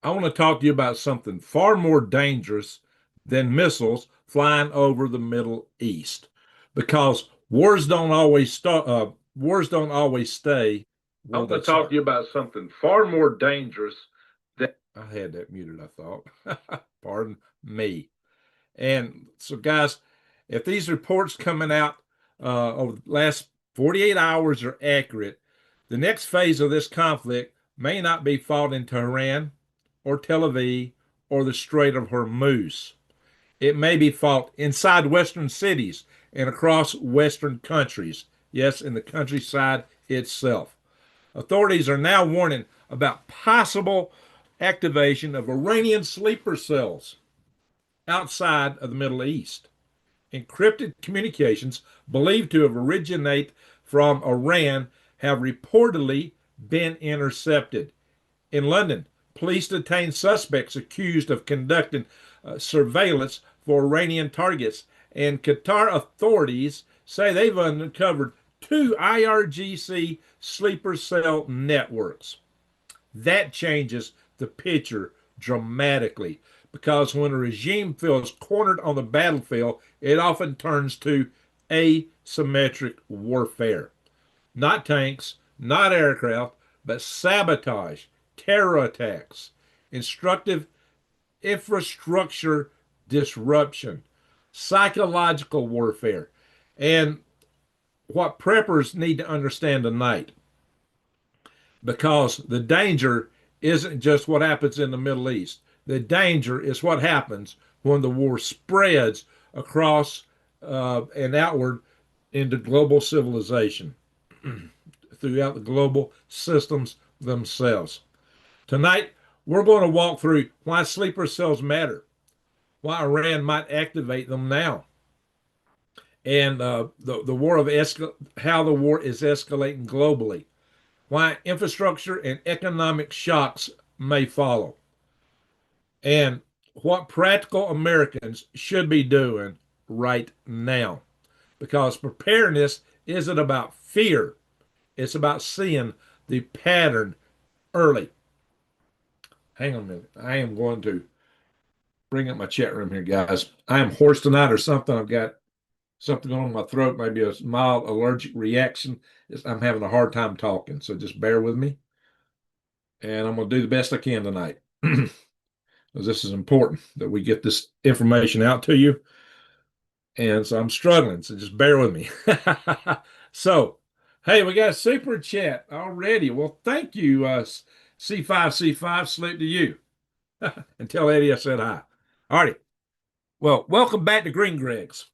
I want to talk to you about something far more dangerous than missiles flying over the Middle East, because wars don't always stay I where want to they talk to start. you about something far more dangerous than I had that muted, I thought. Pardon me. And so, guys, if these reports coming out over the last 48 hours are accurate, the next phase of this conflict may not be fought in Tehran or Tel Aviv or the Strait of Hormuz. It may be fought inside Western cities and across Western countries. Yes, in the countryside itself. Authorities are now warning about possible activation of Iranian sleeper cells outside of the Middle East. Encrypted communications believed to have originated from Iran have reportedly been intercepted. In London, police detained suspects accused of conducting surveillance for Iranian targets, and Qatar authorities say they've uncovered two IRGC sleeper cell networks. That changes the picture dramatically, because when a regime feels cornered on the battlefield, it often turns to asymmetric warfare. Not tanks, not aircraft, but sabotage, terror attacks, instructive infrastructure disruption, psychological warfare. And what preppers need to understand tonight, because the danger isn't just what happens in the Middle East. The danger is what happens when the war spreads across and outward into global civilization throughout the global systems themselves. Tonight, we're going to walk through why sleeper cells matter, why Iran might activate them now, and the war of how the war is escalating globally, why infrastructure and economic shocks may follow, and what practical Americans should be doing right now. Because preparedness isn't about fear, it's about seeing the pattern early. Hang on a minute. I am going to bring up my chat room here, guys. I am hoarse tonight or something. I've got something going on in my throat, maybe a mild allergic reaction. I'm having a hard time talking, so just bear with me. And I'm going to do the best I can tonight. Because this is important that we get this information out to you. And so I'm struggling, so just bear with me. So, hey, we got a super chat already. Well, thank you, C5C5. Salute to you. And tell Eddie I said hi. All righty. Well, welcome back to Green Greg's.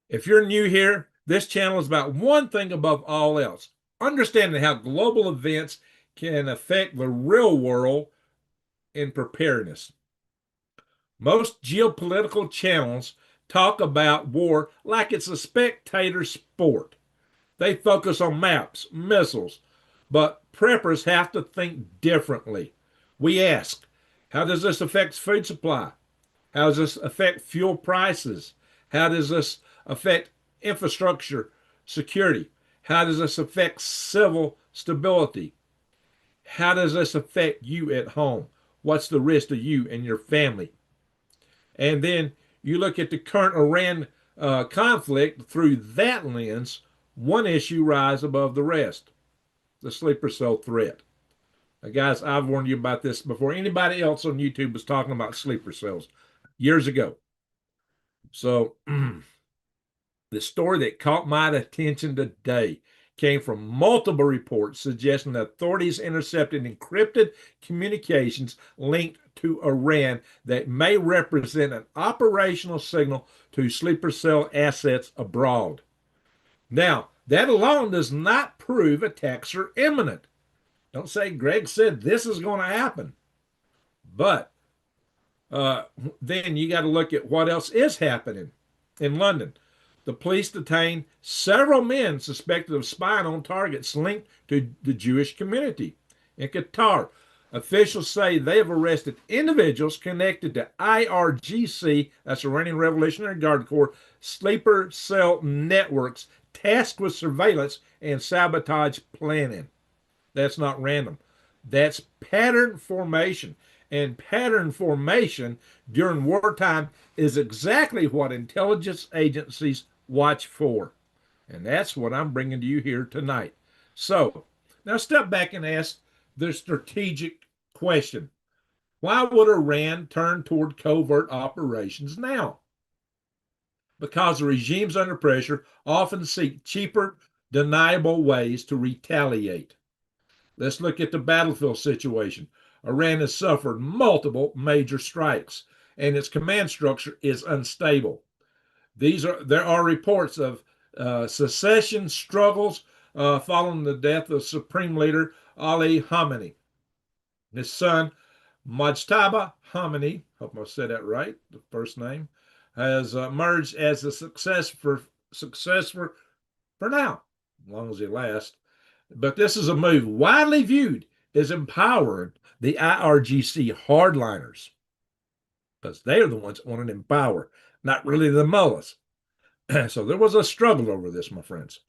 If you're new here, this channel is about one thing above all else: understanding how global events can affect the real world in preparedness. Most geopolitical channels talk about war like it's a spectator sport. They focus on maps, missiles, but preppers have to think differently. We ask, how does this affect food supply? How does this affect fuel prices? How does this affect infrastructure security? How does this affect civil stability? How does this affect you at home? What's the risk to you and your family? And then you look at the current Iran conflict through that lens, one issue rise above the rest: the sleeper cell threat. Now, guys, I've warned you about this before anybody else on YouTube was talking about sleeper cells years ago. So, the story that caught my attention today came from multiple reports suggesting that authorities intercepted encrypted communications linked to Iran that may represent an operational signal to sleeper cell assets abroad. Now, that alone does not prove attacks are imminent. Don't say Greg said this is going to happen. But then you got to look at what else is happening in London. The police detained several men suspected of spying on targets linked to the Jewish community. In Qatar, officials say they have arrested individuals connected to IRGC, that's Iranian Revolutionary Guard Corps, sleeper cell networks tasked with surveillance and sabotage planning. That's not random. That's pattern formation. And pattern formation during wartime is exactly what intelligence agencies watch for. And that's what I'm bringing to you here tonight. So, now step back and ask the strategic question. Why would Iran turn toward covert operations now? Because the regimes under pressure often seek cheaper, deniable ways to retaliate. Let's look at the battlefield situation. Iran has suffered multiple major strikes, and its command structure is unstable. There are reports of secession struggles following the death of Supreme Leader Ali Khamenei. His son Mojtaba Khamenei, hope I said that right, the first name, has emerged as a successor for now, as long as he lasts. But this is a move widely viewed as empowering the IRGC hardliners, because they are the ones that want to empower, not really the mullahs. So there was a struggle over this, my friends.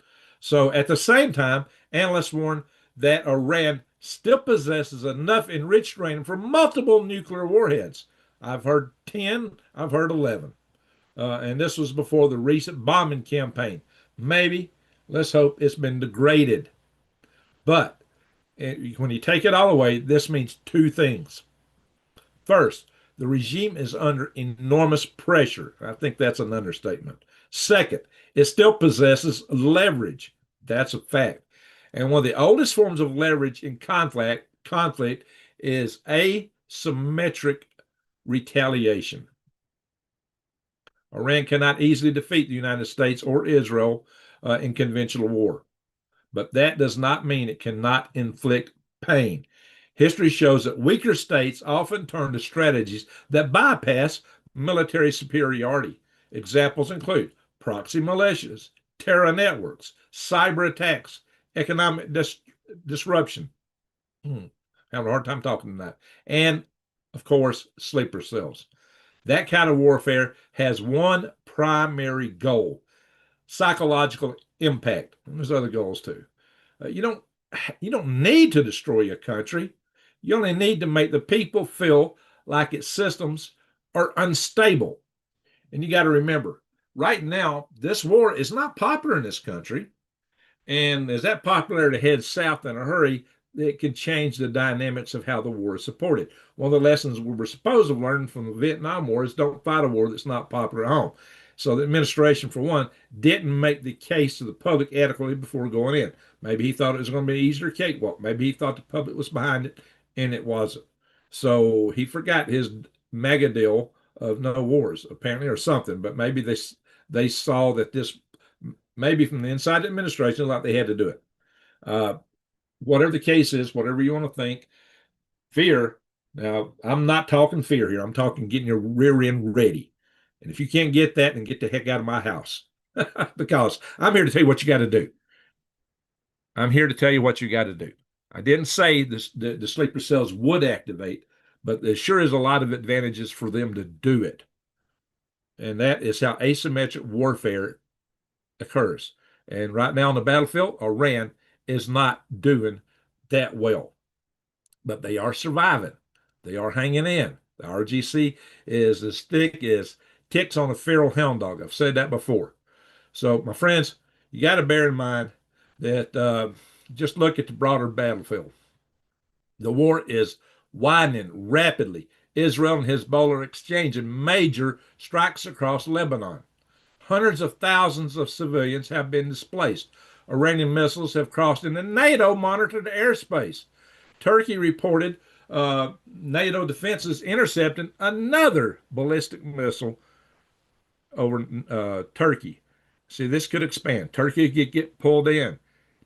So at the same time, analysts warn that Iran still possesses enough enriched uranium for multiple nuclear warheads. I've heard 10, I've heard 11. And this was before the recent bombing campaign. Maybe, let's hope it's been degraded. But when you take it all away, this means two things. First, the regime is under enormous pressure. I think that's an understatement. Second, it still possesses leverage. That's a fact. And one of the oldest forms of leverage in conflict is asymmetric retaliation. Iran cannot easily defeat the United States or Israel in conventional war, but that does not mean it cannot inflict pain. History shows that weaker states often turn to strategies that bypass military superiority. Examples include proxy militias, terror networks, cyber attacks, economic disruption. Having a hard time talking tonight. And, of course, sleeper cells. That kind of warfare has one primary goal: psychological impact. And there's other goals too. You don't need to destroy a country. You only need to make the people feel like its systems are unstable. And you got to remember, right now, this war is not popular in this country. And as that popularity heads south in a hurry, it can change the dynamics of how the war is supported. One of the lessons we were supposed to learn from the Vietnam War is don't fight a war that's not popular at home. So the administration, for one, didn't make the case to the public adequately before going in. Maybe he thought it was going to be an easier cakewalk. Maybe he thought the public was behind it, and it wasn't. So he forgot his mega deal of no wars, apparently, or something. But maybe they saw that this, maybe from the inside the administration, like they had to do it. Whatever the case is, whatever you want to think, fear. Now, I'm not talking fear here. I'm talking getting your rear end ready. And if you can't get that, then get the heck out of my house. Because I'm here to tell you what you got to do. I'm here to tell you what you got to do. I didn't say the sleeper cells would activate, but there sure is a lot of advantages for them to do it. And that is how asymmetric warfare occurs. And right now on the battlefield, Iran is not doing that well, but they are surviving. They are hanging in. The RGC is as thick as ticks on a feral hound dog. I've said that before. So, my friends, you got to bear in mind that just look at the broader battlefield. The war is widening rapidly. Israel and Hezbollah are exchanging major strikes across Lebanon. Hundreds of thousands of civilians have been displaced. Iranian missiles have crossed into NATO monitored airspace. Turkey reported NATO defenses intercepting another ballistic missile over Turkey. See, this could expand. Turkey could get pulled in.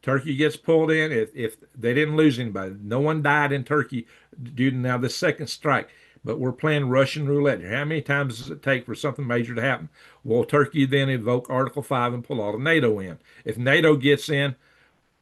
Turkey gets pulled in if they didn't lose anybody. No one died in Turkey due to now the second strike. But we're playing Russian roulette. How many times does it take for something major to happen? Will Turkey then invoke Article 5 and pull all of NATO in? If NATO gets in,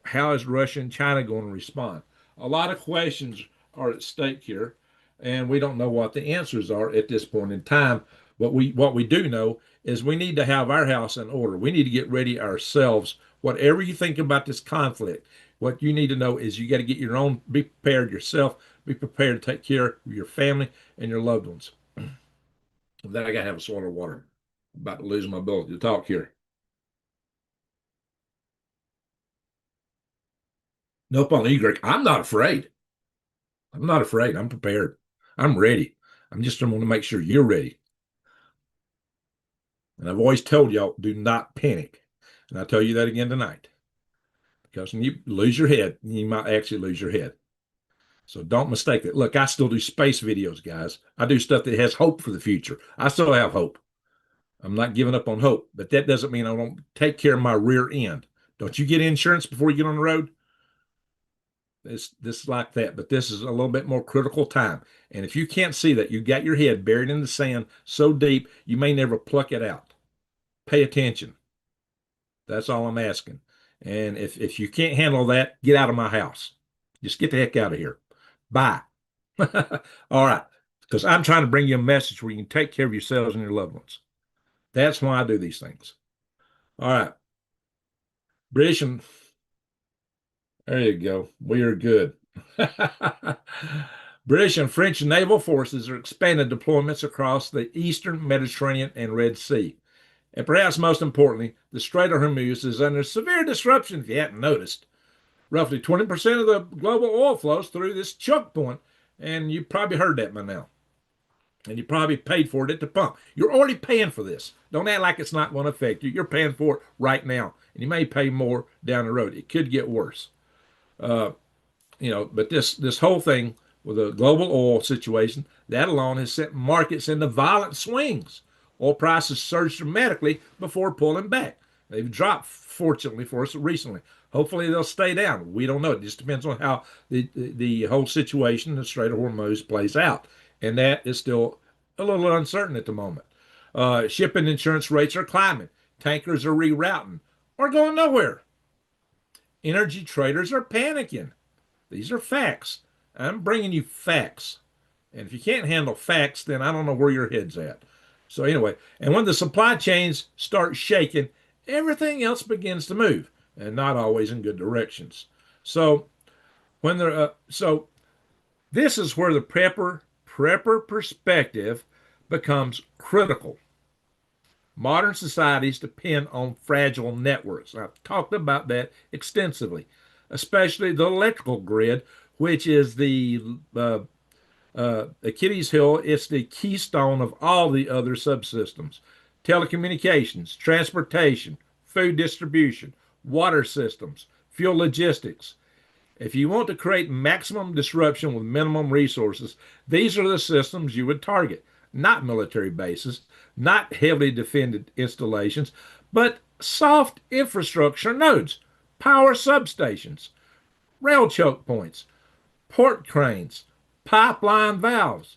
how is Russia and China going to respond? A lot of questions are at stake here, and we don't know what the answers are at this point in time. What we do know is we need to have our house in order. We need to get ready ourselves. Whatever you think about this conflict, What you need to know is you got to get your own, be prepared yourself, be prepared to take care of your family and your loved ones. With that, I got to have a swallow of water. I'm about to lose my ability to talk here. Nope, on E. I'm not afraid. I'm not afraid. I'm prepared. I'm ready. I'm just want to make sure you're ready. And I've always told y'all, do not panic. And I tell you that again tonight. Because when you lose your head, you might actually lose your head. So don't mistake it. Look, I still do space videos, guys. I do stuff that has hope for the future. I still have hope. I'm not giving up on hope, but that doesn't mean I don't take care of my rear end. Don't you get insurance before you get on the road? This is like that, but this is a little bit more critical time. And if you can't see that, you got your head buried in the sand so deep, you may never pluck it out. Pay attention. That's all I'm asking. And if you can't handle that, get out of my house. Just get the heck out of here. Bye. All right. Because I'm trying to bring you a message where you can take care of yourselves and your loved ones. That's why I do these things. All right. British and there you go. We are good. British and French naval forces are expanding deployments across the eastern Mediterranean and Red Sea. And perhaps most importantly, the Strait of Hormuz is under severe disruption, if you hadn't noticed. Roughly 20% of the global oil flows through this choke point, and you probably heard that by now. And you probably paid for it at the pump. You're already paying for this. Don't act like it's not going to affect you. You're paying for it right now, and you may pay more down the road. It could get worse. Uh, but this whole thing with the global oil situation, that alone has sent markets into violent swings. Oil prices surged dramatically before pulling back. They've dropped, fortunately for us, recently. Hopefully they'll stay down. We don't know. It just depends on how the whole situation in the Strait of Hormuz plays out. And that is still a little uncertain at the moment. Shipping insurance rates are climbing. Tankers are rerouting or going nowhere. Energy traders are panicking. These are facts. I'm bringing you facts. And if you can't handle facts, then I don't know where your head's at. So, anyway, and when the supply chains start shaking, everything else begins to move, and not always in good directions. So, so this is where the prepper perspective becomes critical. Modern societies depend on fragile networks. I've talked about that extensively, especially the electrical grid, which is the Achilles heel. It's the keystone of all the other subsystems. Telecommunications, transportation, food distribution, water systems, fuel logistics. If you want to create maximum disruption with minimum resources, these are the systems you would target. Not military bases, not heavily defended installations, but soft infrastructure nodes, power substations, rail choke points, port cranes, pipeline valves,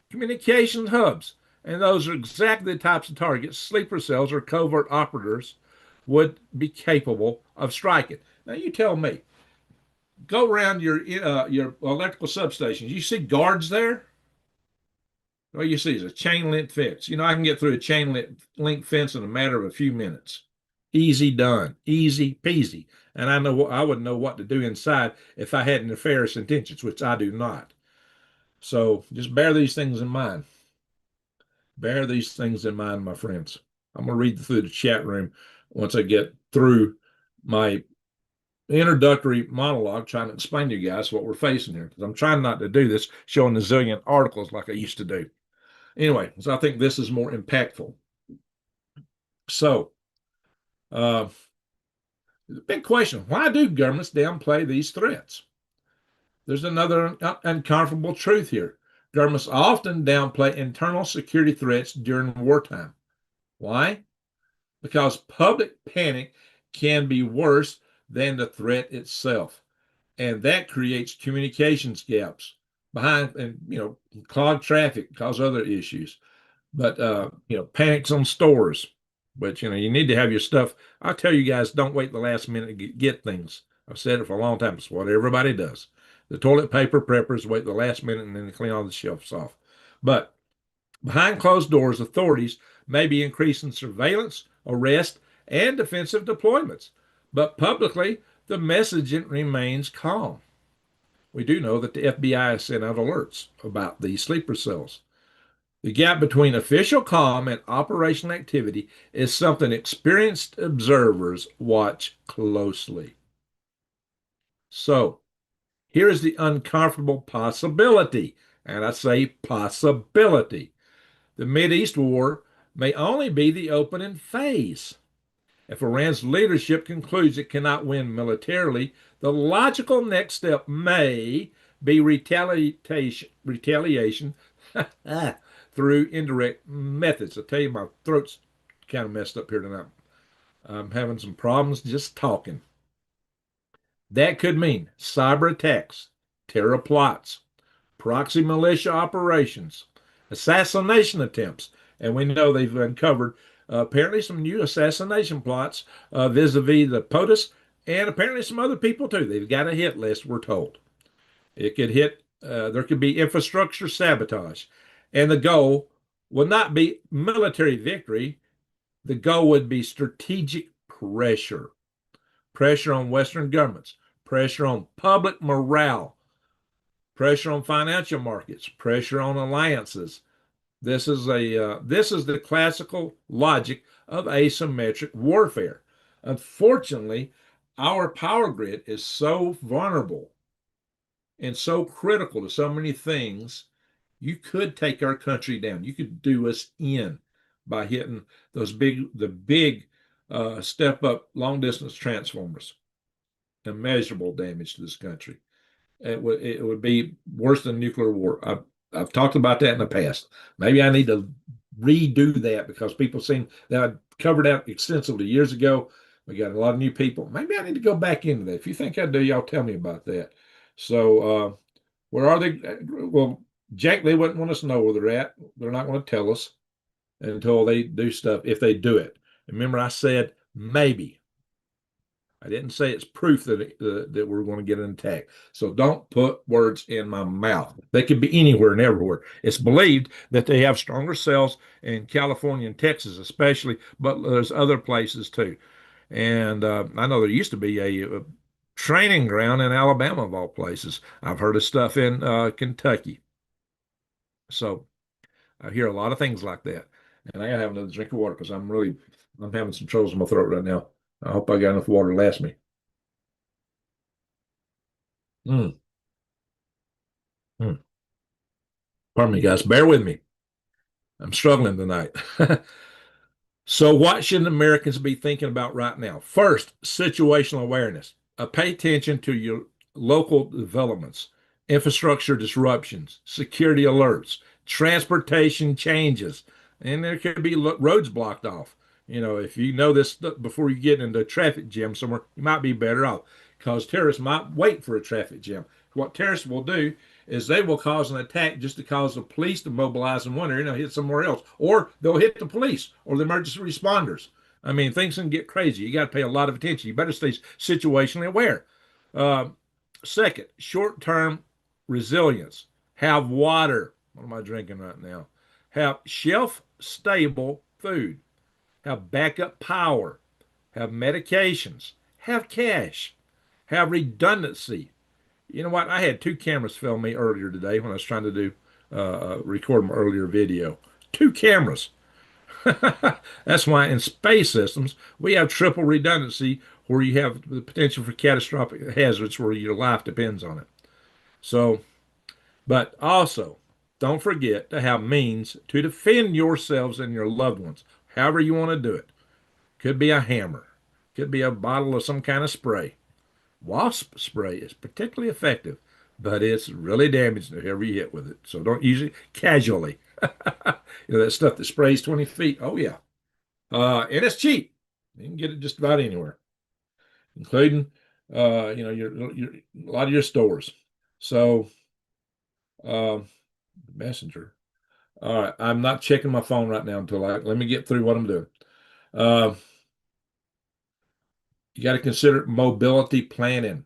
communication hubs. And those are exactly the types of targets sleeper cells or covert operators would be capable of striking. Now, you tell me, go around your electrical substations. You see guards there? All you see is a chain link fence. I can get through a chain link fence in a matter of a few minutes. Easy done, easy peasy. And I would know what to do inside if I had nefarious intentions, which I do not. So just bear these things in mind. Bear these things in mind, my friends. I'm going to read through the chat room once I get through my introductory monologue trying to explain to you guys what we're facing here, because I'm trying not to do this showing a zillion articles like I used to do. Anyway, so I think this is more impactful. So, the big question, why do governments downplay these threats? There's another uncomfortable truth here. Governments often downplay internal security threats during wartime. Why? Because public panic can be worse than the threat itself. And that creates communications gaps behind and clog traffic, cause other issues. But panics on stores. But you need to have your stuff. I tell you guys, don't wait the last minute to get things. I've said it for a long time. It's what everybody does. The toilet paper preppers wait the last minute and then they clean all the shelves off. But behind closed doors, authorities may be increasing surveillance, arrest, and defensive deployments. But publicly, the messaging remains calm. We do know that the FBI has sent out alerts about these sleeper cells. The gap between official calm and operational activity is something experienced observers watch closely. So, here is the uncomfortable possibility, and I say possibility. The Mideast war may only be the opening phase. If Iran's leadership concludes it cannot win militarily, the logical next step may be retaliation through indirect methods. I tell you, my throat's kind of messed up here tonight. I'm having some problems just talking. That could mean cyber attacks, terror plots, proxy militia operations, assassination attempts, and we know they've uncovered apparently some new assassination plots vis-a-vis the POTUS and apparently some other people too. They've got a hit list, we're told. It could hit, there could be infrastructure sabotage, and the goal would not be military victory. The goal would be strategic pressure, pressure on Western governments, pressure on public morale, pressure on financial markets, pressure on alliances. This is the classical logic of asymmetric warfare. Unfortunately, our power grid is so vulnerable and so critical to so many things. You could take our country down. You could do us in by hitting the big step up long distance transformers. Immeasurable damage to this country. It would be worse than nuclear war. I've talked about that in the past. Maybe I need to redo that because people seem that I covered that extensively years ago. We got a lot of new people. Maybe I need to go back into that. If you think I do, y'all tell me about that. So where are they? Well, Jack, they wouldn't want us to know where they're at. They're not going to tell us until they do stuff, if they do it. Remember, I said maybe. I didn't say it's proof that we're going to get an attack. So don't put words in my mouth. They could be anywhere and everywhere. It's believed that they have stronger cells in California and Texas, especially, but there's other places too. And I know there used to be a training ground in Alabama, of all places. I've heard of stuff in Kentucky. So I hear a lot of things like that. And I gotta have another drink of water because I'm having some troubles in my throat right now. I hope I got enough water to last me. Mm, mm. Pardon me, guys. Bear with me. I'm struggling tonight. So, what should Americans be thinking about right now? First, situational awareness. Pay attention to your local developments, infrastructure disruptions, security alerts, transportation changes, and there could be roads blocked off. You know, if you know this before you get into a traffic jam somewhere, you might be better off because terrorists might wait for a traffic jam. What terrorists will do is they will cause an attack just to cause the police to mobilize in one area and hit somewhere else, or they'll hit the police or the emergency responders. I mean, things can get crazy. You got to pay a lot of attention. You better stay situationally aware. Uh, Second, short-term resilience. Have water. What am I drinking right now? Have shelf-stable food. Have backup power. Have medications. Have cash. Have redundancy. You know what? I had two cameras film me earlier today when I was trying to do record my earlier video. Two cameras. That's why in space systems we have triple redundancy where you have the potential for catastrophic hazards where your life depends on it. So, but also don't forget to have means to defend yourselves and your loved ones, however you want to do it. Could be a hammer, could be a bottle of some kind of spray. Wasp spray is particularly effective, but it's really damaging to whoever you hit with it. So don't use it casually. You know, that stuff that sprays 20 feet. Oh, yeah. And it's cheap. You can get it just about anywhere, including, a lot of your stores. So, uh, Messenger. All right. I'm not checking my phone right now let me get through what I'm doing. Uh, you got to consider mobility planning.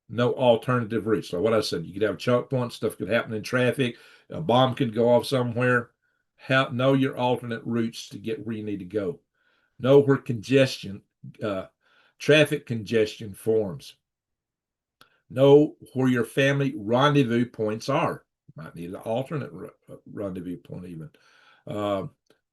No alternative routes. So what I said, you could have choke points, stuff could happen in traffic, a bomb could go off somewhere. Know your alternate routes to get where you need to go. Know where traffic congestion forms. Know where your family rendezvous points are. Might need an alternate rendezvous point even. Uh,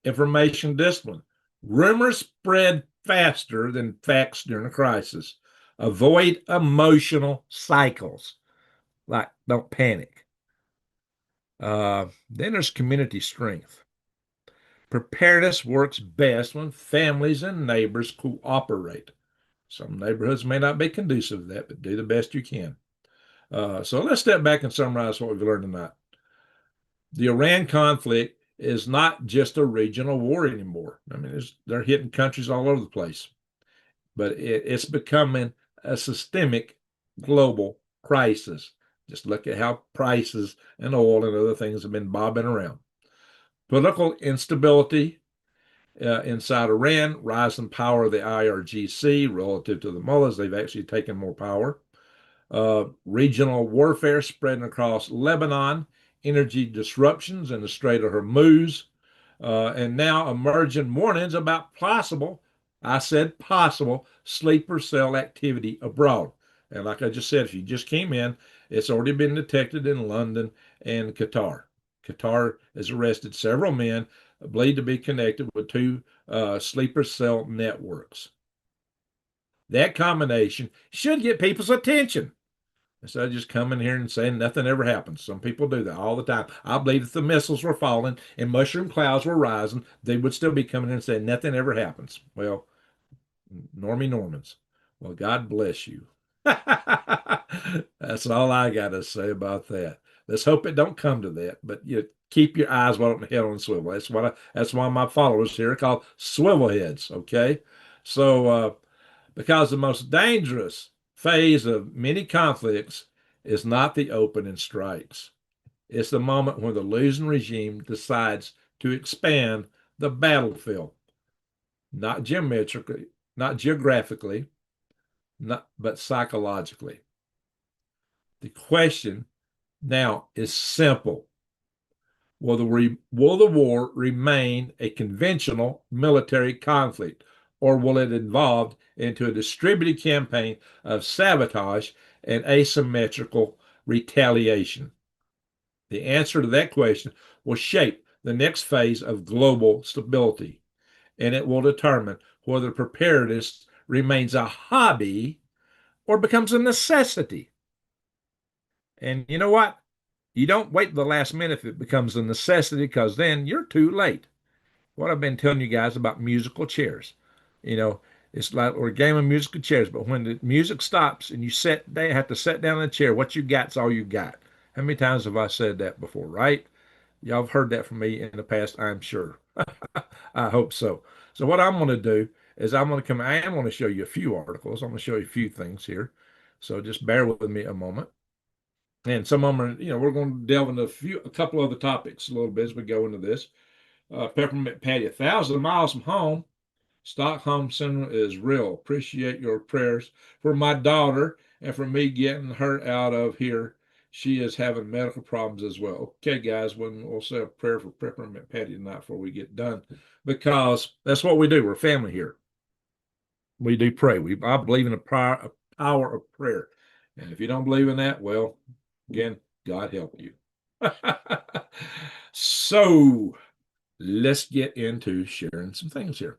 Information discipline. Rumors spread faster than facts during a crisis. Avoid emotional cycles. Like, don't panic. Then there's community strength. Preparedness works best when families and neighbors cooperate. Some neighborhoods may not be conducive to that, but do the best you can. So let's step back and summarize what we've learned tonight. The Iran conflict is not just a regional war anymore. I mean, they're hitting countries all over the place, but it's becoming a systemic global crisis. Just look at how prices and oil and other things have been bobbing around. Political instability inside Iran, rise in power of the IRGC relative to the mullahs. They've actually taken more power. Regional warfare spreading across Lebanon, energy disruptions in the Strait of Hormuz, and now emerging warnings about possible, I said possible, sleeper cell activity abroad. And like I just said, if you just came in, it's already been detected in London and Qatar. Qatar has arrested several men believed to be connected with two sleeper cell networks. That combination should get people's attention instead of just coming here and saying nothing ever happens. Some people do that all the time. I believe if the missiles were falling and mushroom clouds were rising, they would still be coming in and saying nothing ever happens. Well, Normie Normans. Well, God bless you. That's all I got to say about that. Let's hope it don't come to that, but you keep your eyes wide open, head on swivel. That's why my followers here are called swivel heads. Okay, so because the most dangerous phase of many conflicts is not the opening strikes. It's the moment when the losing regime decides to expand the battlefield, not geometrically, not geographically, but psychologically. The question now is simple. Will the war remain a conventional military conflict, or will it evolve into a distributed campaign of sabotage and asymmetrical retaliation? The answer to that question will shape the next phase of global stability, and it will determine whether preparedness remains a hobby or becomes a necessity. And you know what? You don't wait to the last minute if it becomes a necessity, because then you're too late. What I've been telling you guys about musical chairs, you know, it's like we're a game of musical chairs, but when the music stops and you have to sit down in a chair, what you got's all you got. How many times have I said that before, right? Y'all have heard that from me in the past, I'm sure. I hope so. So what I'm going to do is I am going to show you a few articles. I'm going to show you a few things here. So just bear with me a moment. And some of them are, we're going to delve into a couple other topics a little bit as we go into this. Peppermint Patty, 1,000 miles from home. Stockholm Syndrome is real. Appreciate your prayers for my daughter and for me getting her out of here. She is having medical problems as well. Okay, guys, we'll say a prayer for Peppermint Patty tonight before we get done, because that's what we do. We're family here. We do pray. I believe in the power of prayer. And if you don't believe in that, well, again, God help you. So let's get into sharing some things here.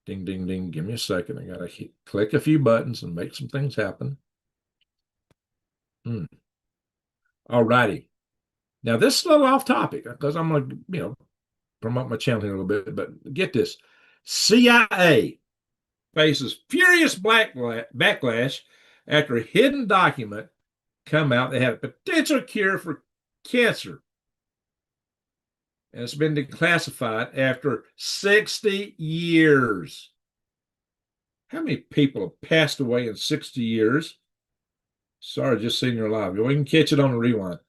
Ding, ding, ding. Give me a second. I got to click a few buttons and make some things happen. All righty. Now, this is a little off topic because I'm going to, promote my channel here a little bit, but get this. CIA faces furious backlash after a hidden document come out that had a potential cure for cancer. And it's been declassified after 60 years. How many people have passed away in 60 years? Sorry, just seeing your live. You can catch it on the rewind.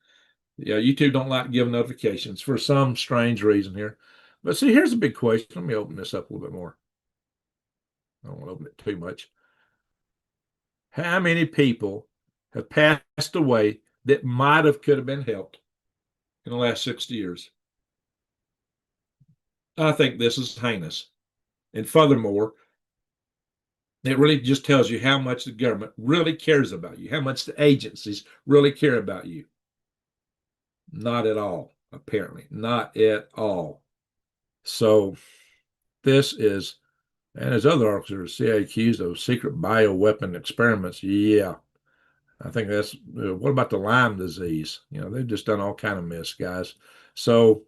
Yeah, YouTube don't like to give notifications for some strange reason here. But see, here's a big question. Let me open this up a little bit more. I don't want to open it too much. How many people have passed away that could have been helped in the last 60 years? I think this is heinous. And furthermore, It really just tells you how much the government really cares about you, how much the agencies really care about you. Not at all, apparently, not at all. So this is, and there's other articles are CIA accused of secret bioweapon experiments. Yeah, I think that's, what about the Lyme disease? They've just done all kind of mess, guys. So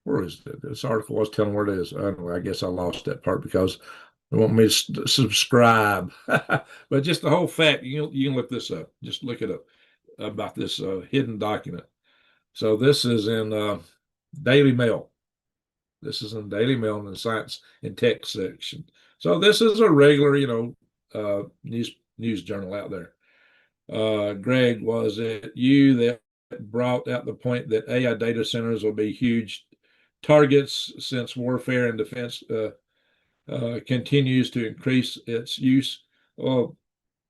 where is it? This article was telling where it is. I guess I lost that part because they want me to subscribe. But just the whole fact, you can look this up. Just look it up about this hidden document. So this is in Daily Mail. This is in Daily Mail in the Science and Tech section. So this is a regular, news journal out there. Greg, was it you that brought out the point that AI data centers will be huge targets since warfare and defense continues to increase its use? Well,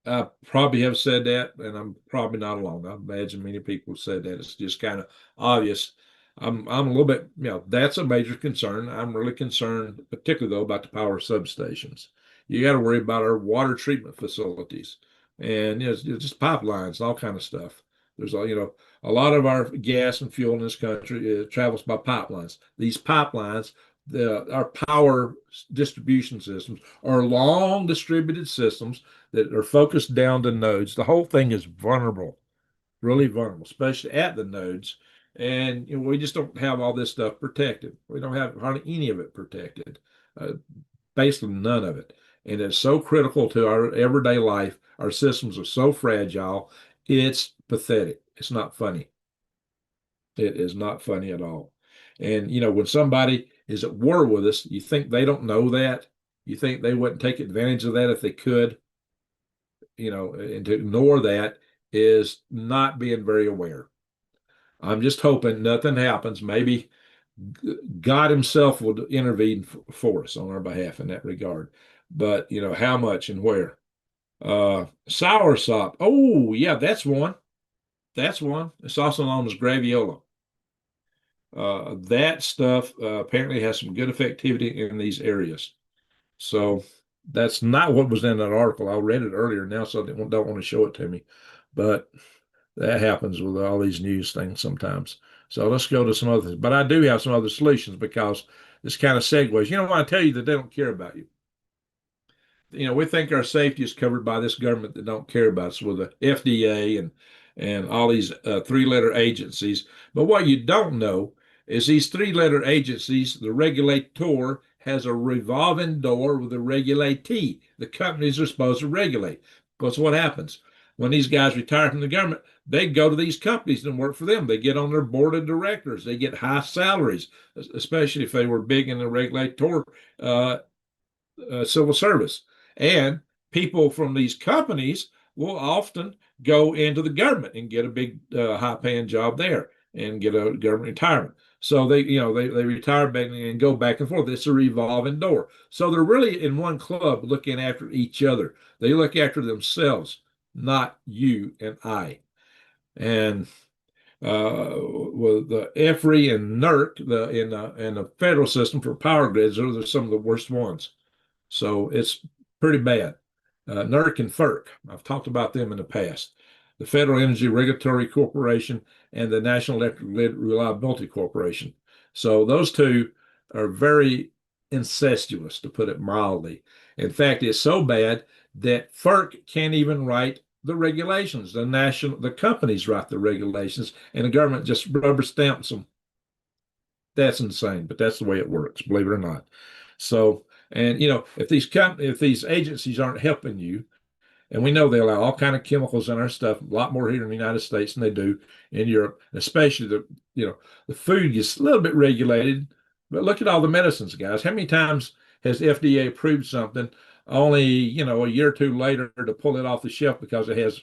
I probably have said that, and I'm probably not alone. I imagine many people said that. It's just kind of obvious. I'm a little bit, that's a major concern. I'm really concerned, particularly though, about the power substations. You got to worry about our water treatment facilities, and it's just pipelines, all kind of stuff. There's a lot of our gas and fuel in this country travels by pipelines. These pipelines, our power distribution systems, are long distributed systems that are focused down to nodes. The whole thing is vulnerable, really vulnerable, especially at the nodes. And we just don't have all this stuff protected. We don't have hardly any of it protected, uh, basically none of it. And it's so critical to our everyday life. Our systems are so fragile. It's pathetic. It's not funny. It is not funny at all. And when somebody is at war with us, you think they don't know that? You think they wouldn't take advantage of that if they could? And to ignore that is not being very aware. I'm just hoping nothing happens. Maybe God Himself will intervene for us on our behalf in that regard. But how much and where? Soursop. Oh, yeah, that's one. That's one. It's also known as graviola. That stuff apparently has some good effectivity in these areas. So that's not what was in that article. I read it earlier now, so I don't want to show it to me. But that happens with all these news things sometimes. So let's go to some other things. But I do have some other solutions because this kind of segues. When I tell you that they don't care about you, we think our safety is covered by this government that don't care about us with the FDA and all these three-letter agencies. But what you don't know is these three-letter agencies, the regulator has a revolving door with the regulatee. The companies are supposed to regulate. Because what happens? When these guys retire from the government, they go to these companies and work for them. They get on their board of directors. They get high salaries, especially if they were big in the regulator civil service. And people from these companies will often go into the government and get a big high paying job there and get a government retirement. So they retire back and go back and forth. It's a revolving door. So they're really in one club looking after each other. They look after themselves, not you and I. And with the EFRI and NERC, in the federal system for power grids, those are some of the worst ones. So it's pretty bad. NERC and FERC, I've talked about them in the past. The Federal Energy Regulatory Corporation and the National Electric Grid Reliability Corporation. So those two are very incestuous, to put it mildly. In fact, it's so bad that FERC can't even write the regulations. The companies write the regulations, and the government just rubber stamps them. That's insane, but that's the way it works, believe it or not. So, and if these agencies aren't helping you, and we know they allow all kind of chemicals in our stuff, a lot more here in the United States than they do in Europe, especially the food gets a little bit regulated. But look at all the medicines, guys. How many times has FDA approved something only, a year or two later to pull it off the shelf because it has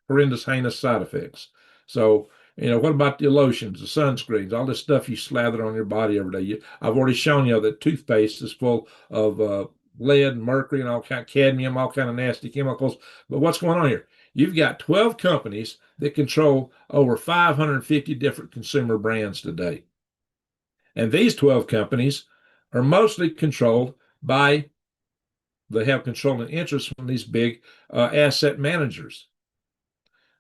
horrendous, heinous side effects? So, what about the lotions, the sunscreens, all this stuff you slather on your body every day? I've already shown you that toothpaste is full of lead, mercury, and all kind of cadmium, all kind of nasty chemicals. But what's going on here? You've got 12 companies that control over 550 different consumer brands today. And these 12 companies are mostly controlled by they have controlling interest from these big asset managers.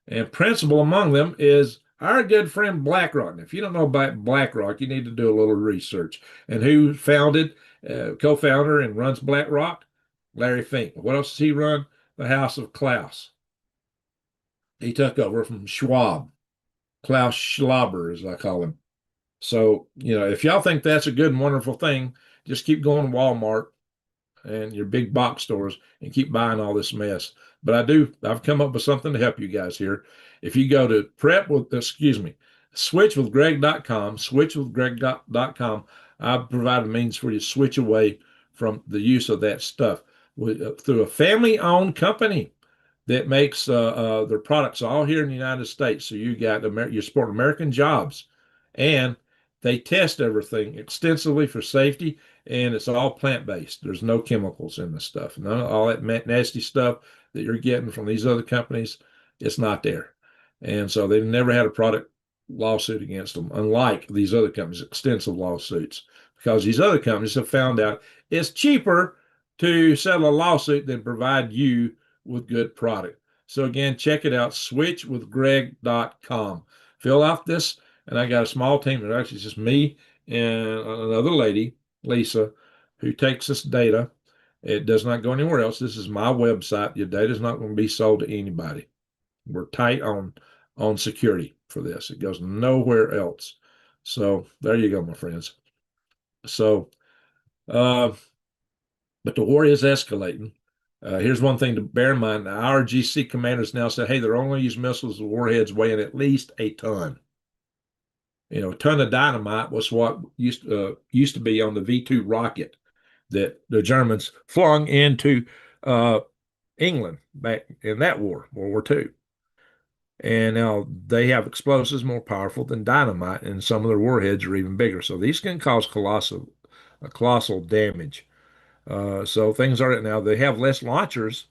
And principal among them is our good friend BlackRock. And if you don't know about BlackRock, you need to do a little research. And who founded, co-founder, and runs BlackRock? Larry Fink. What else does he run? The House of Klaus. He took over from Schwab, Klaus Schlauber, as I call him. So, if y'all think that's a good and wonderful thing, just keep going to Walmart and your big box stores and keep buying all this mess. But I've come up with something to help you guys here. If you go to switchwithgreg.com, switchwithgreg.com, I've provided means for you to switch away from the use of that stuff through a family-owned company that makes their products all here in the United States. So you support American jobs, and they test everything extensively for safety, and it's all plant-based. There's no chemicals in the stuff. None of all that nasty stuff that you're getting from these other companies, it's not there. And so they've never had a product lawsuit against them, unlike these other companies, extensive lawsuits, because these other companies have found out it's cheaper to settle a lawsuit than provide you with good product. So again, check it out, switchwithgreg.com. Fill out this, and I got a small team. It's actually just me and another lady, Lisa, who takes this data. It does not go anywhere else. This is my website. Your data is not going to be sold to anybody. We're tight on security for this. It goes nowhere else. So there you go, my friends. So, but the war is escalating. Here's one thing to bear in mind. Our GC commanders now said, hey, they're only use missiles with warheads weighing at least a ton. A ton of dynamite was what used to be on the V2 rocket that the Germans flung into England back in that war, World War II. And now they have explosives more powerful than dynamite, and some of their warheads are even bigger. So these can cause colossal damage. So things are now, they have less launchers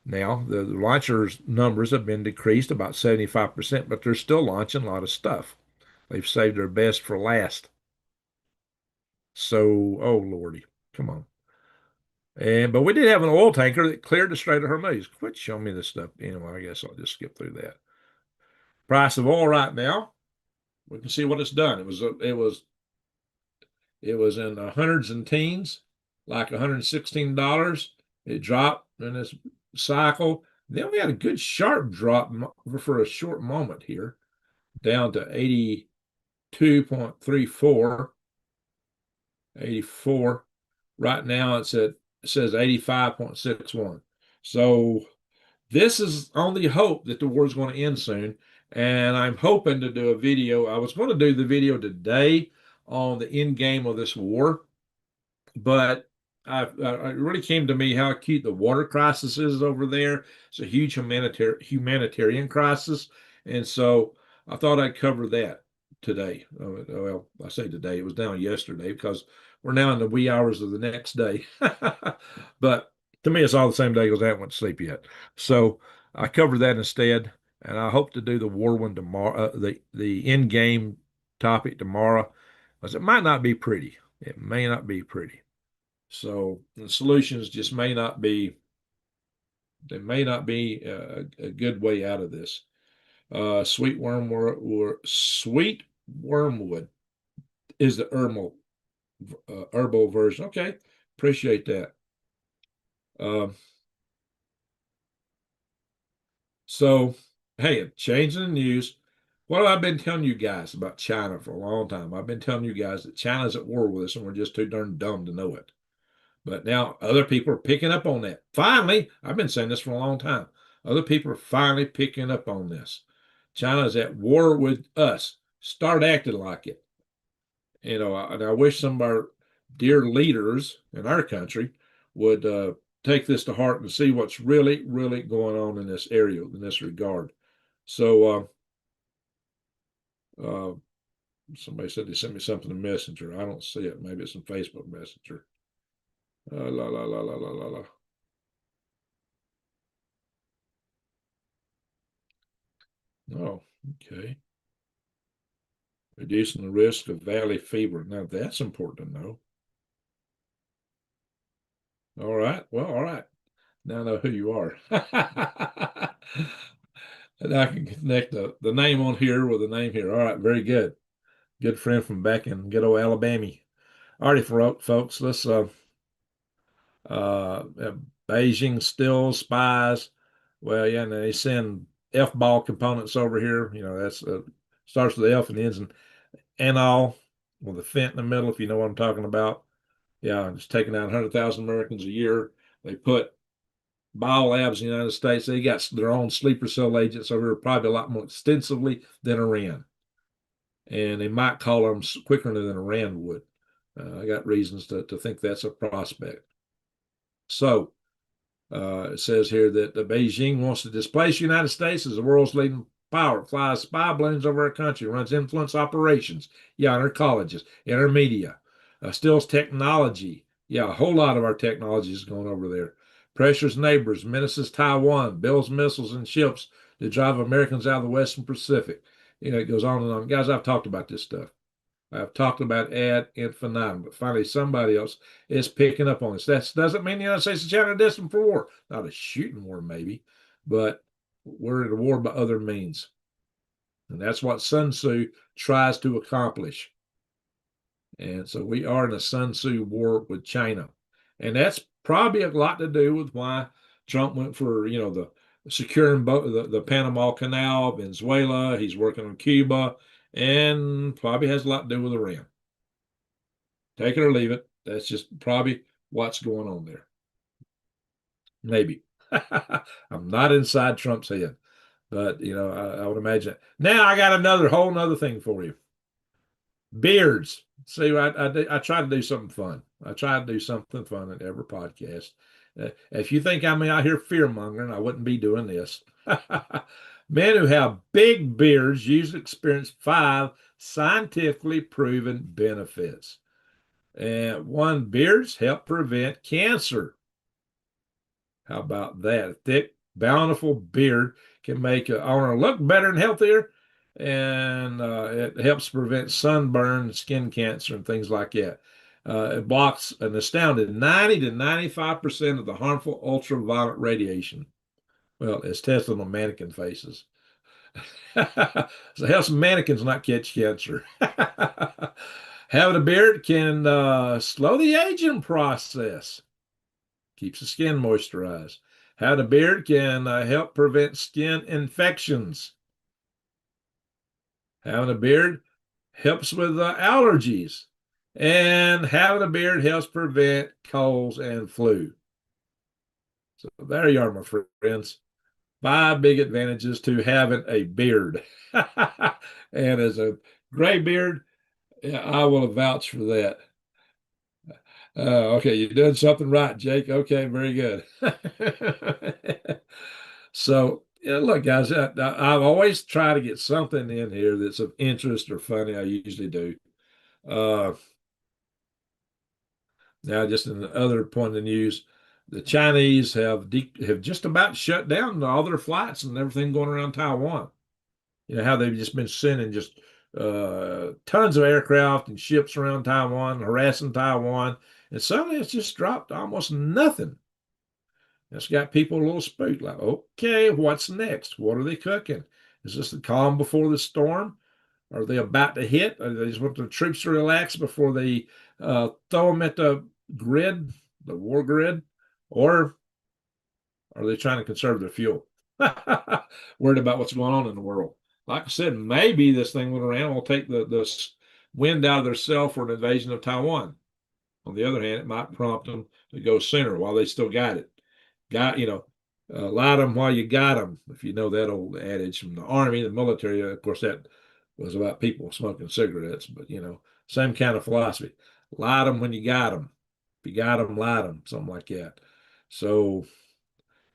now. The launchers numbers have been decreased about 75%, but they're still launching a lot of stuff. They've saved their best for last. So, oh Lordy, come on. But we did have an oil tanker that cleared the Strait of Hormuz. Quit showing me this stuff. Anyway, I guess I'll just skip through that. Price of oil right now, we can see what it's done. It was in the hundreds and teens, like $116. It dropped in this cycle. Then we had a good sharp drop for a short moment here, down to 82.34, 84. Right now it says 85.61. So this is on the hope that the war is going to end soon. And I'm hoping to do a video. I was going to do the video today on the end game of this war, but it really came to me how acute the water crisis is over there. It's a huge humanitarian crisis. And so I thought I'd cover that today. Well, I say today, it was down yesterday because we're now in the wee hours of the next day. But to me, it's all the same day because I haven't went to sleep yet. So I covered that instead. And I hope to do the war one tomorrow, the end game topic tomorrow, because it might not be pretty. It may not be pretty. So the solutions just may not be. There may not be a good way out of this. Sweet wormwood is the herbal version. Okay, appreciate that. So, hey, changing the news. What have I been telling you guys about China for a long time? I've been telling you guys that China's at war with us and we're just too darn dumb to know it. But now other people are picking up on that. Finally, I've been saying this for a long time. Other people are finally picking up on this. China is at war with us. Start acting like it. And I wish some of our dear leaders in our country would take this to heart and see what's really, really going on in this area, in this regard. So somebody said they sent me something in Messenger. I don't see it. Maybe it's in Facebook Messenger. La la la la la la la. Oh, okay. Reducing the risk of valley fever. Now that's important to know. All right. Well, all right. Now I know who you are. And I can connect the name on here with the name here. All right. Very good. Good friend from back in good old Alabama. All righty, folks. Let's uh, Beijing still spies. Well, yeah, and they send F-ball components over here. You know, that's starts with the F and ends in anal with a fent in the middle, if you know what I'm talking about. Yeah, it's taking out 100,000 Americans a year. They put biolabs in the United States. They got their own sleeper cell agents over here, probably a lot more extensively than Iran. And they might call them quicker than Iran would. I got reasons to think that's a prospect. So, it says here that Beijing wants to displace the United States as the world's leading power. It flies spy balloons over our country, runs influence operations, yeah, in our colleges, in our media, steals technology. Yeah, a whole lot of our technology is going over there. Pressures neighbors, menaces Taiwan, builds missiles and ships to drive Americans out of the Western Pacific. You know, it goes on and on. Guys, I've talked about this stuff. I've talked about ad infinitum, but finally somebody else is picking up on this. That doesn't mean the United States is China destined for war. Not a shooting war, maybe, but we're at a war by other means. And that's what Sun Tzu tries to accomplish. And so we are in a Sun Tzu war with China. And that's probably a lot to do with why Trump went for, you know, the securing the Panama Canal, Venezuela. He's working on Cuba, and probably has a lot to do with Iran. Take it or leave it. That's just probably what's going on there. Maybe. I'm not inside Trump's head, but you know, I would imagine. Now I got another whole nother thing for you. Beards. See, I try to do something fun. I try to do something fun in every podcast. If you think I'm out here fear mongering, I wouldn't be doing this. Men who have big beards usually experience 5 scientifically proven benefits. And one, beards help prevent cancer. How about that? A thick, bountiful beard can make our look better and healthier, and it helps prevent sunburn, skin cancer, and things like that. It blocks an astounding 90 to 95% of the harmful ultraviolet radiation. Well, it's tested on mannequin faces. So it helps mannequins not catch cancer. Having a beard can slow the aging process, keeps the skin moisturized. Having a beard can help prevent skin infections. Having a beard helps with allergies. And having a beard helps prevent colds and flu. So there you are, my friends. 5 big advantages to having a beard. And as a gray beard, yeah, I will vouch for that. Okay, you're doing something right, Jake. Okay, very good. So, yeah, look, guys, I've always tried to get something in here that's of interest or funny. I usually do. Uh, Now, just in the other point of the news, the Chinese have just about shut down all their flights and everything going around Taiwan. You know how they've just been sending just tons of aircraft and ships around Taiwan, harassing Taiwan, and suddenly it's just dropped almost nothing. It's got people a little spooked, like, okay, what's next? What are they cooking? Is this the calm before the storm? Are they about to hit? Or they just want the troops to relax before they throw them at the grid, the war grid? Or are they trying to conserve their fuel? Worried about what's going on in the world. Like I said, maybe this thing with Iran will take the wind out of their sail for an invasion of Taiwan. On the other hand, it might prompt them to go sooner while they still got it. Light them while you got them. If you know that old adage from the army, the military, of course, that was about people smoking cigarettes, but same kind of philosophy. Light them when you got them. If you got them, light them, something like that. So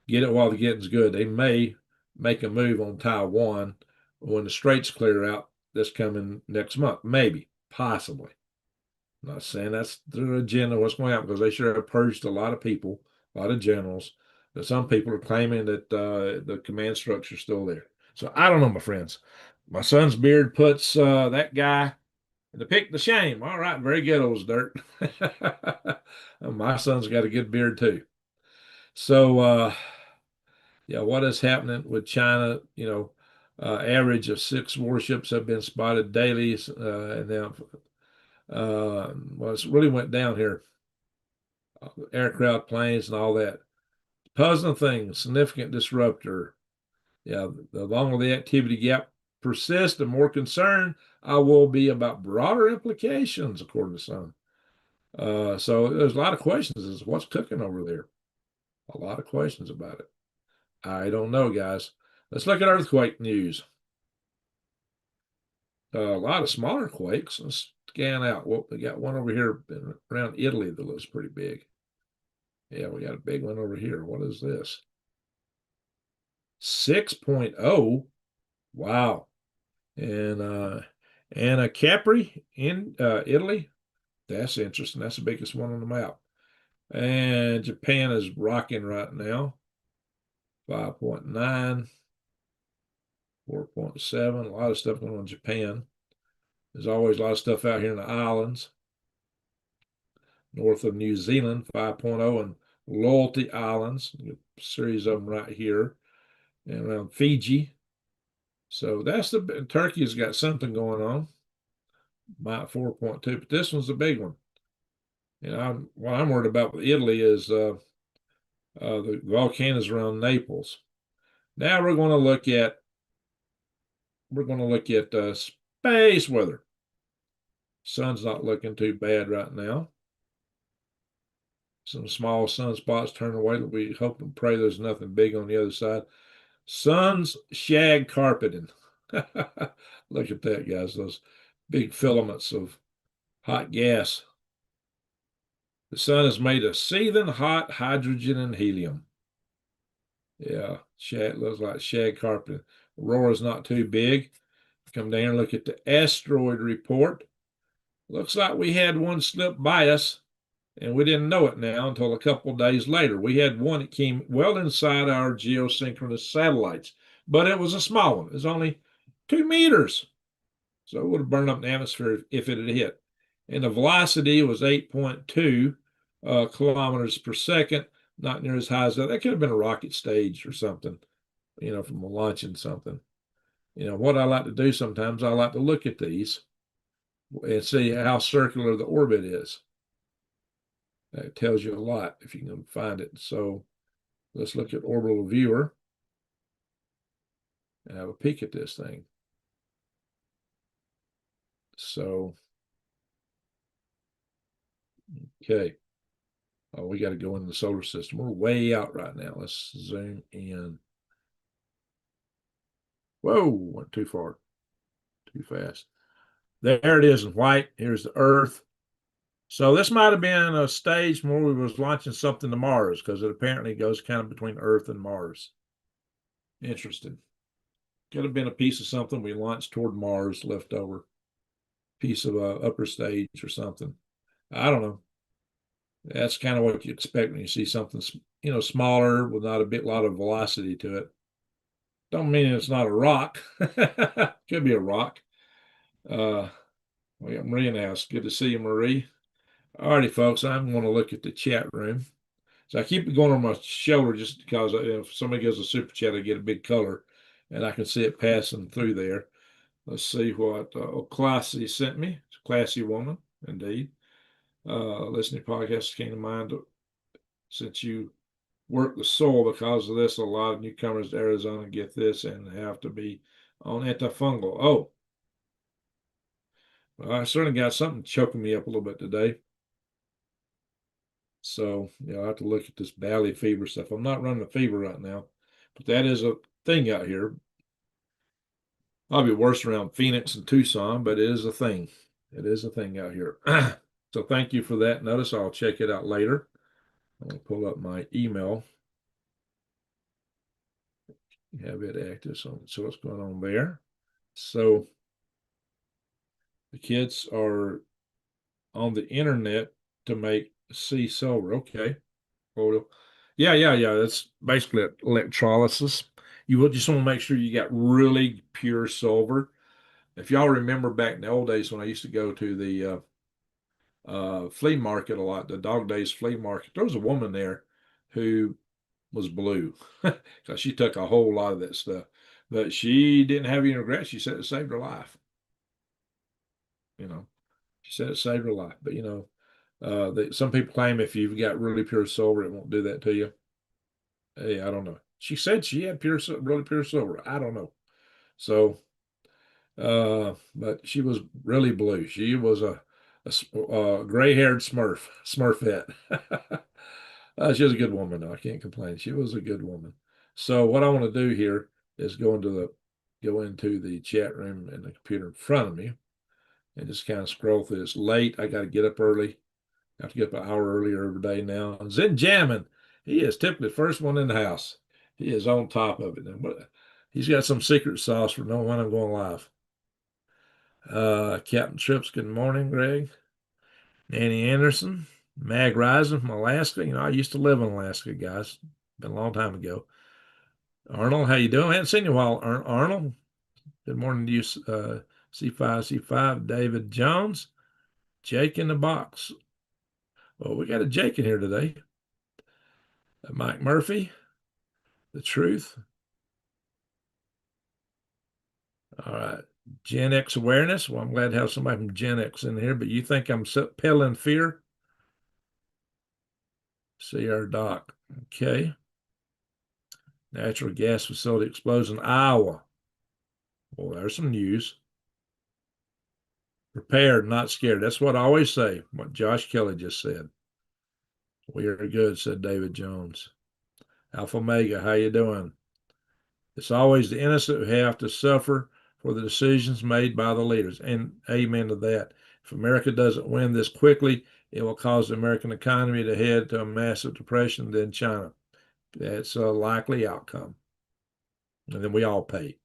get it while the getting's good. They may make a move on Taiwan when the straits clear out this coming next month. Maybe, possibly. I'm not saying that's their agenda, what's going on, because they sure have purged a lot of people, a lot of generals. But some people are claiming that the command structure is still there. So I don't know, my friends. My son's beard puts that guy And to pick the shame. All right, very good, old dirt. My son's got a good beard too. So, yeah, what is happening with China? Average of 6 warships have been spotted daily, and now, well, it's really went down here. Aircraft, planes, and all that. Puzzling thing, significant disruptor. Yeah, the longer the activity gap persists, the more concerned I will be about broader implications, according to some. So there's a lot of questions as to what's cooking over there. A lot of questions about it. I don't know, guys. Let's look at earthquake news. A lot of smaller quakes. Let's scan out. Well, we got one over here around Italy that looks pretty big. Yeah, we got a big one over here. What is this? 6.0. Wow. And a Capri in Italy. That's interesting. That's the biggest one on the map. And Japan is rocking right now. 5.9, 4.7. A lot of stuff going on in Japan. There's always a lot of stuff out here in the islands. North of New Zealand, 5.0, and Loyalty Islands. A series of them right here. And around Fiji. So that's Turkey's got something going on. Mach 4.2, but this one's the big one. What I'm worried about with Italy is the volcanoes around Naples. Now we're going to look at space weather. Sun's not looking too bad right now. Some small sunspots turn away. We hope and pray there's nothing big on the other side. Sun's shag carpeting. Look at that, guys. Those big filaments of hot gas. The sun is made of seething hot hydrogen and helium. Yeah, looks like shag carpeting. Aurora's not too big. Come down and look at the asteroid report. Looks like we had one slip by us, and we didn't know it now until a couple of days later. We had one that came well inside our geosynchronous satellites, but it was a small one. It was only 2 meters. So it would have burned up the atmosphere if it had hit. And the velocity was 8.2 kilometers per second, not near as high as that. That could have been a rocket stage or something, from launching something. What I like to do sometimes, I like to look at these and see how circular the orbit is. That tells you a lot if you can find it. So let's look at orbital viewer and have a peek at this thing. So, okay. Oh, we got to go into the solar system. We're way out right now. Let's zoom in. Whoa, went too far, too fast. There it is in white. Here's the Earth. So this might have been a stage where we was launching something to Mars, because it apparently goes kind of between Earth and Mars. Interesting. Could have been a piece of something we launched toward Mars, left over. Piece of a upper stage or something. I don't know. That's kind of what you expect when you see something, smaller with not a lot of velocity to it. Don't mean it's not a rock. Could be a rock. We got Marie in the house. Good to see you, Marie. All righty, folks. I'm going to look at the chat room. So I keep it going on my shoulder just because if somebody gives a super chat, I get a big color and I can see it passing through there. Let's see what Classy sent me. It's a classy woman, indeed. Listening to podcasts came to mind since you work the soil. Because of this, a lot of newcomers to Arizona get this and have to be on antifungal. Oh, well, I certainly got something choking me up a little bit today. So, I have to look at this valley fever stuff. I'm not running a fever right now, but that is a thing out here. Probably worse around Phoenix and Tucson, but it is a thing. It is a thing out here. So thank you for that notice. I'll check it out later. I'm going to pull up my email. Have it active. So what's going on there? So the kids are on the internet to make sea silver. Okay. Well, yeah. That's basically electrolysis. You will just want to make sure you got really pure silver. If y'all remember back in the old days when I used to go to the flea market a lot, the Dog Days flea market, there was a woman there who was blue because she took a whole lot of that stuff, but she didn't have any regrets. She said it saved her life. You know, she said it saved her life. But some people claim if you've got really pure silver, it won't do that to you. Hey, I don't know. She said she had really pure silver. I don't know. So, but she was really blue. She was a gray-haired Smurfette. She was a good woman, though. I can't complain. She was a good woman. So what I want to do here is go into the chat room and the computer in front of me and just kind of scroll through. It's late. I got to get up early. I have to get up an hour earlier every day now. And Zen Jamming, he is typically the first one in the house. He is on top of it. And he's got some secret sauce for knowing when I'm going live. Captain Trips, good morning, Greg. Nanny Anderson, Mag Rising from Alaska. I used to live in Alaska, guys. Been a long time ago. Arnold, how you doing? I haven't seen you in a while, Arnold. Good morning to you, C5. David Jones, Jake in the box. Well, we got a Jake in here today. Mike Murphy, The Truth. All right. Gen X awareness. Well, I'm glad to have somebody from Gen X in here, but you think I'm peddling fear? See our doc. Okay. Natural gas facility explosion in Iowa. Well, there's some news. Prepared, not scared. That's what I always say, what Josh Kelly just said. We are good, said David Jones. Alpha Omega, how you doing? It's always the innocent who have to suffer for the decisions made by the leaders. And amen to that. If America doesn't win this quickly, it will cause the American economy to head to a massive depression, then China. That's a likely outcome. And then we all pay.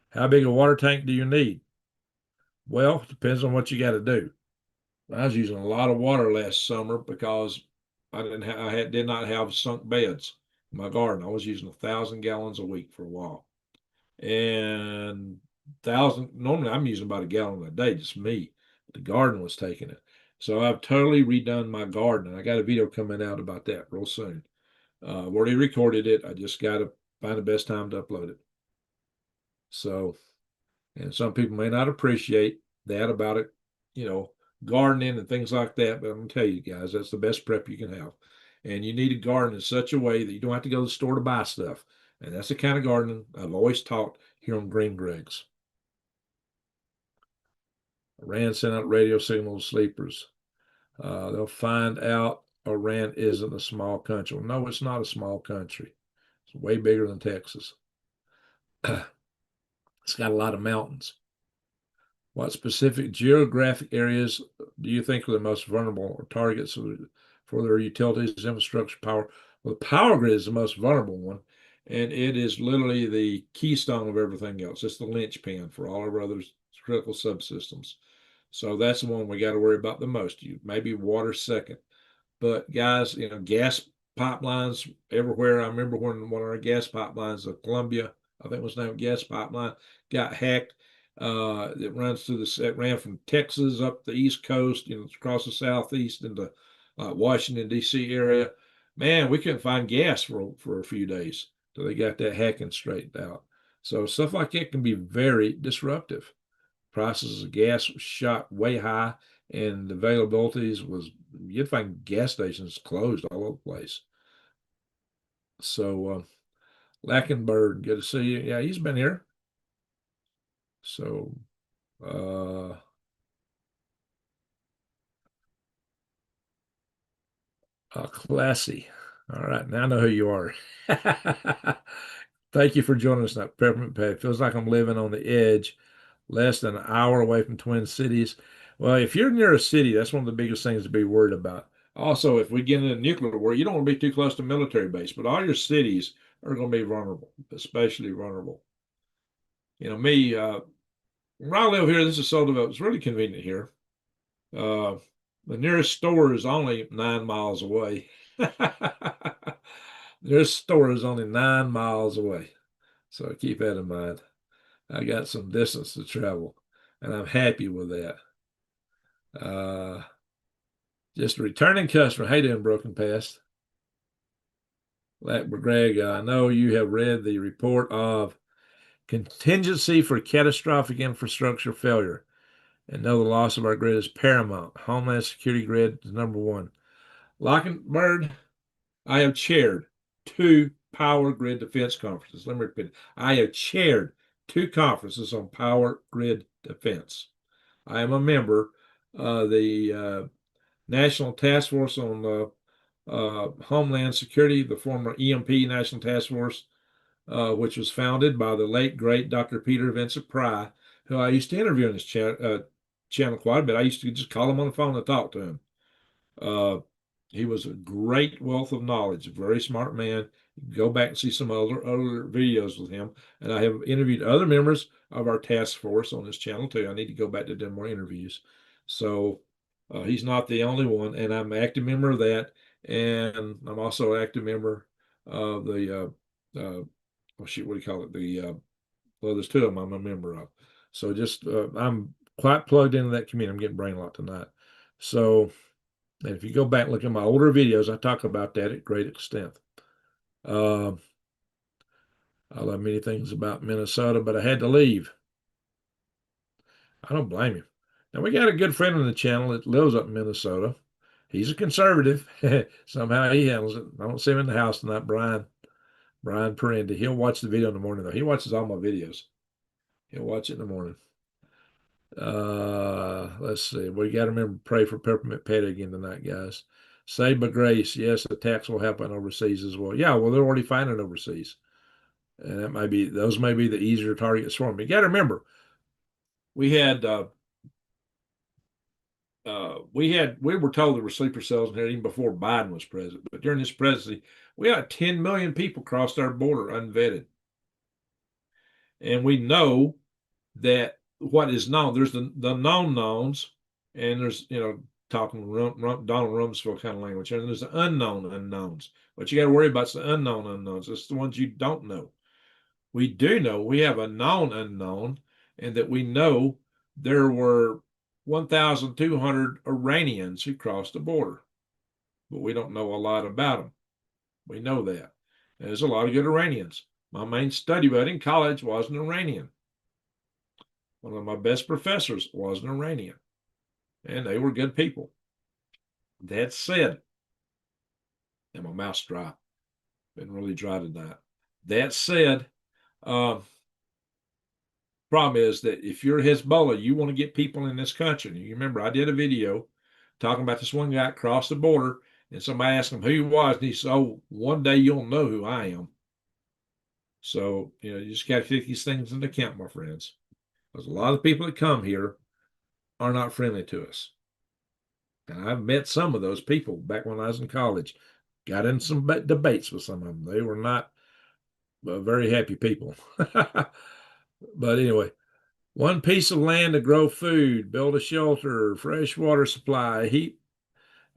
How big a water tank do you need? Well, it depends on what you got to do. I was using a lot of water last summer because did not have sunk beds in my garden. I was using 1,000 gallons a week for a while, and thousand normally I'm using about a gallon a day, just me. The garden was taking it, so I've totally redone my garden. And I got a video coming out about that real soon. I've already recorded it. I just got to find the best time to upload it. So, and some people may not appreciate that about it, gardening and things like that. But I'm gonna tell you guys, that's the best prep you can have. And you need to garden in such a way that you don't have to go to the store to buy stuff. And that's the kind of gardening I've always taught here on Green Greg's. Iran sent out radio signals to sleepers. They'll find out Iran isn't a small country. Well, no, it's not a small country. It's way bigger than Texas. It's got a lot of mountains. What specific geographic areas do you think are the most vulnerable or targets for their utilities, infrastructure, power? Well, the power grid is the most vulnerable one, and it is literally the keystone of everything else. It's the linchpin for all our other critical subsystems. So that's the one we got to worry about the most. Maybe water second. But guys, gas pipelines everywhere. I remember when one of our gas pipelines, Columbia, I think it was named gas pipeline, got hacked. It ran from Texas up the East Coast, across the Southeast into Washington, D.C. area. Man, we couldn't find gas for a few days till they got that hacking straightened out. So stuff like that can be very disruptive. Prices of gas shot way high, and the availabilities you'd find gas stations closed all over the place. So Lackenberg, good to see you. Yeah, he's been here. So classy. All right, now I know who you are. Thank you for joining us on Peppermint Patty. Feels like I'm living on the edge, less than an hour away from Twin Cities. Well, if you're near a city, that's one of the biggest things to be worried about. Also, if we get into nuclear war, you don't want to be too close to a military base, but all your cities are going to be vulnerable, especially vulnerable. Me, when I live here, this is so developed. It's really convenient here. The nearest store is only 9 miles away. The nearest store is only 9 miles away. So keep that in mind. I got some distance to travel. and I'm happy with that. Just a returning customer. How you doing, Broken Past? Greg, I know you have read the report of contingency for catastrophic infrastructure failure and know the loss of our grid is paramount. Homeland Security grid is number one. Lockenbird, I have chaired 2 power grid defense conferences. Let me repeat it. I have chaired 2 conferences on power grid defense. I am a member of the National Task Force on Homeland Security, the former EMP National Task Force, which was founded by the late, great Dr. Peter Vincent Pry, who I used to interview on this channel quite a bit. I used to just call him on the phone and talk to him. He was a great wealth of knowledge, a very smart man. Go back and see some other videos with him. And I have interviewed other members of our task force on this channel too. I need to go back to do more interviews. So he's not the only one, and I'm an active member of that. And I'm also an active member of the what do you call it? Well, there's 2 of them I'm a member of. So just I'm quite plugged into that community. I'm getting brain locked tonight. So, and if you go back and look at my older videos, I talk about that at great extent. I love many things about Minnesota, but I had to leave. I don't blame you. Now, we got a good friend on the channel that lives up in Minnesota. He's a conservative. Somehow he handles it. I don't see him in the house tonight, Brian Perendi. He'll watch the video in the morning, though. He watches all my videos. He'll watch it in the morning. Let's see. We got to remember to pray for Peppermint Patty again tonight, guys. Saved by grace. Yes, attacks will happen overseas as well. Yeah, well, they're already fighting overseas. And that might be, those may be the easier targets for them. You got to remember, we were told there were sleeper cells in here even before Biden was president. But during this presidency, we had 10 million people crossed our border unvetted. And we know that what is known, there's the known knowns, and there's, talking Donald Rumsfeld kind of language, and there's the unknown unknowns. What you got to worry about is the unknown unknowns. It's the ones you don't know. We do know we have a known unknown, and that we know there were 1,200 Iranians who crossed the border, but we don't know a lot about them. We know that. There's a lot of good Iranians. My main study buddy in college was an Iranian. One of my best professors was an Iranian, and they were good people. That said, and my mouth's dry, been really dry tonight. That said, problem is that if you're Hezbollah, you want to get people in this country. And you remember, I did a video talking about this one guy crossed the border, and somebody asked him who he was, and he said, "Oh, one day you'll know who I am." So, you just got to take these things into account, my friends. Because a lot of people that come here are not friendly to us. And I've met some of those people back when I was in college. Got in some debates with some of them. They were not very happy people. But anyway, one piece of land to grow food, build a shelter, fresh water supply, heat,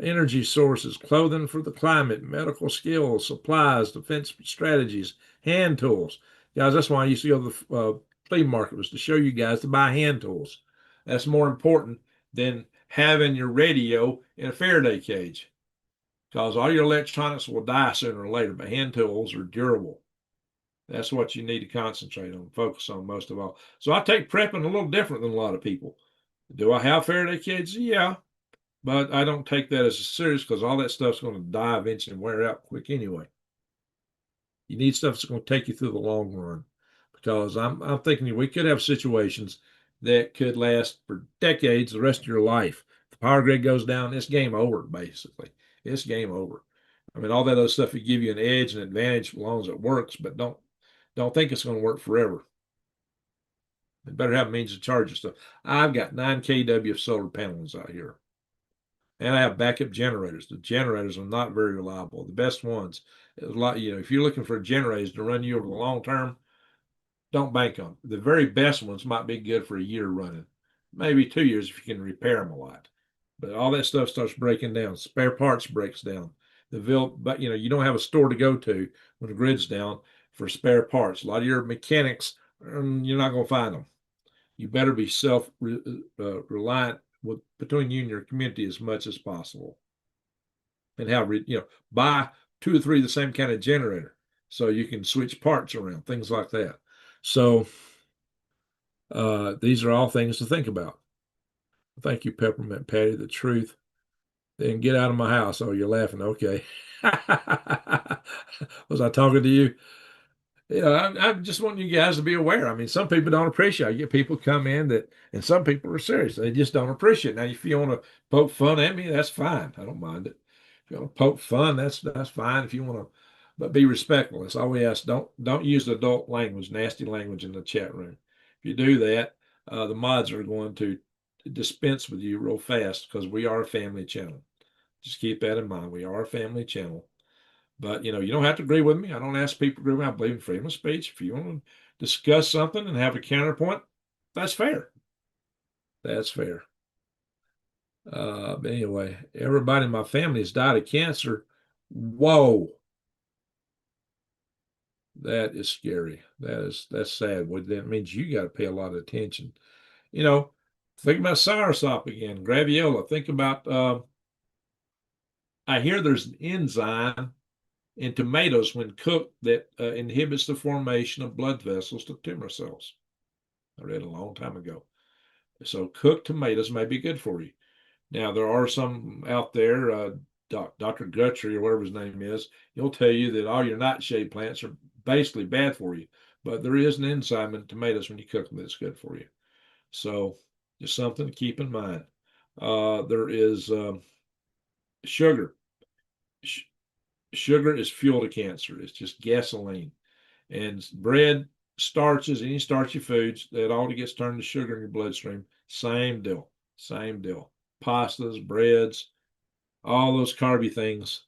energy sources, clothing for the climate, medical skills, supplies, defense strategies, hand tools. Guys, that's why I used to go to the flea market, was to show you guys to buy hand tools. That's more important than having your radio in a Faraday cage, because all your electronics will die sooner or later, but hand tools are durable. That's what you need to concentrate on, focus on most of all. So I take prepping a little different than a lot of people. Do I have Faraday cages? Yeah, but I don't take that as serious, because all that stuff's going to die eventually and wear out quick anyway. You need stuff that's going to take you through the long run, because I'm thinking we could have situations that could last for decades, the rest of your life. If the power grid goes down, it's game over, basically. It's game over. I mean, all that other stuff will give you an edge and advantage as long as it works, but don't think it's going to work forever. It better have means to charge your stuff. I've got 9 kW of solar panels out here. And I have backup generators. The generators are not very reliable. The best ones, if you're looking for generators to run you over the long term, don't bank on them. The very best ones might be good for a year running, maybe 2 years if you can repair them a lot. But all that stuff starts breaking down. Spare parts breaks down. But you don't have a store to go to when the grid's down for spare parts. A lot of your mechanics, you're not going to find them. you better be self-reliant between you and your community as much as possible, and have buy two or three of the same kind of generator so you can switch parts around, things like that. So these are all things to think about. Thank you, Peppermint Patty. The truth. Then get out of my house. Oh, you're laughing. Okay. Was I talking to you? I just want you guys to be aware. I mean, some people don't appreciate it. I get people come in and some people are serious. They just don't appreciate it. Now, if you want to poke fun at me, that's fine. I don't mind it. If you want to poke fun, that's fine. If you want to, but be respectful. That's all we ask. Don't use adult language, nasty language in the chat room. If you do that, the mods are going to dispense with you real fast because we are a family channel. Just keep that in mind. We are a family channel. But you don't have to agree with me. I don't ask people to agree with me. I believe in freedom of speech. If you want to discuss something and have a counterpoint, that's fair. That's fair. But anyway, everybody in my family has died of cancer. Whoa. That is scary. That's sad. Well, that means you got to pay a lot of attention. Think about soursop again, graviola. Think about I hear there's an enzyme in tomatoes when cooked that inhibits the formation of blood vessels to tumor cells. I read a long time ago. So cooked tomatoes may be good for you. Now, there are some out there, Dr. Guthrie or whatever his name is, he'll tell you that all your nightshade plants are basically bad for you. But there is an enzyme in tomatoes when you cook them that's good for you. So just something to keep in mind. There is sugar. Sugar is fuel to cancer. It's just gasoline. And bread, starches, any starchy foods, that all gets turned to sugar in your bloodstream. Same deal. Same deal. Pastas, breads, all those carby things.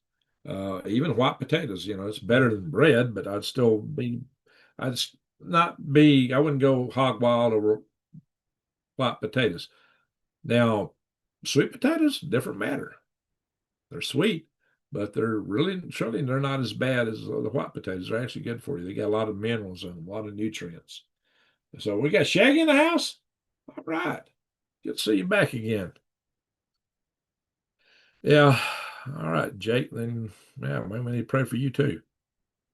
Even white potatoes, it's better than bread, but I'd not be, I wouldn't go hog wild over white potatoes. Now, sweet potatoes, different matter. They're sweet, but they're not as bad as the white potatoes. They're actually good for you. They got a lot of minerals in them, a lot of nutrients. So we got Shaggy in the house. All right. Good to see you back again. Yeah. All right, Jake. Then yeah, maybe we need to pray for you too.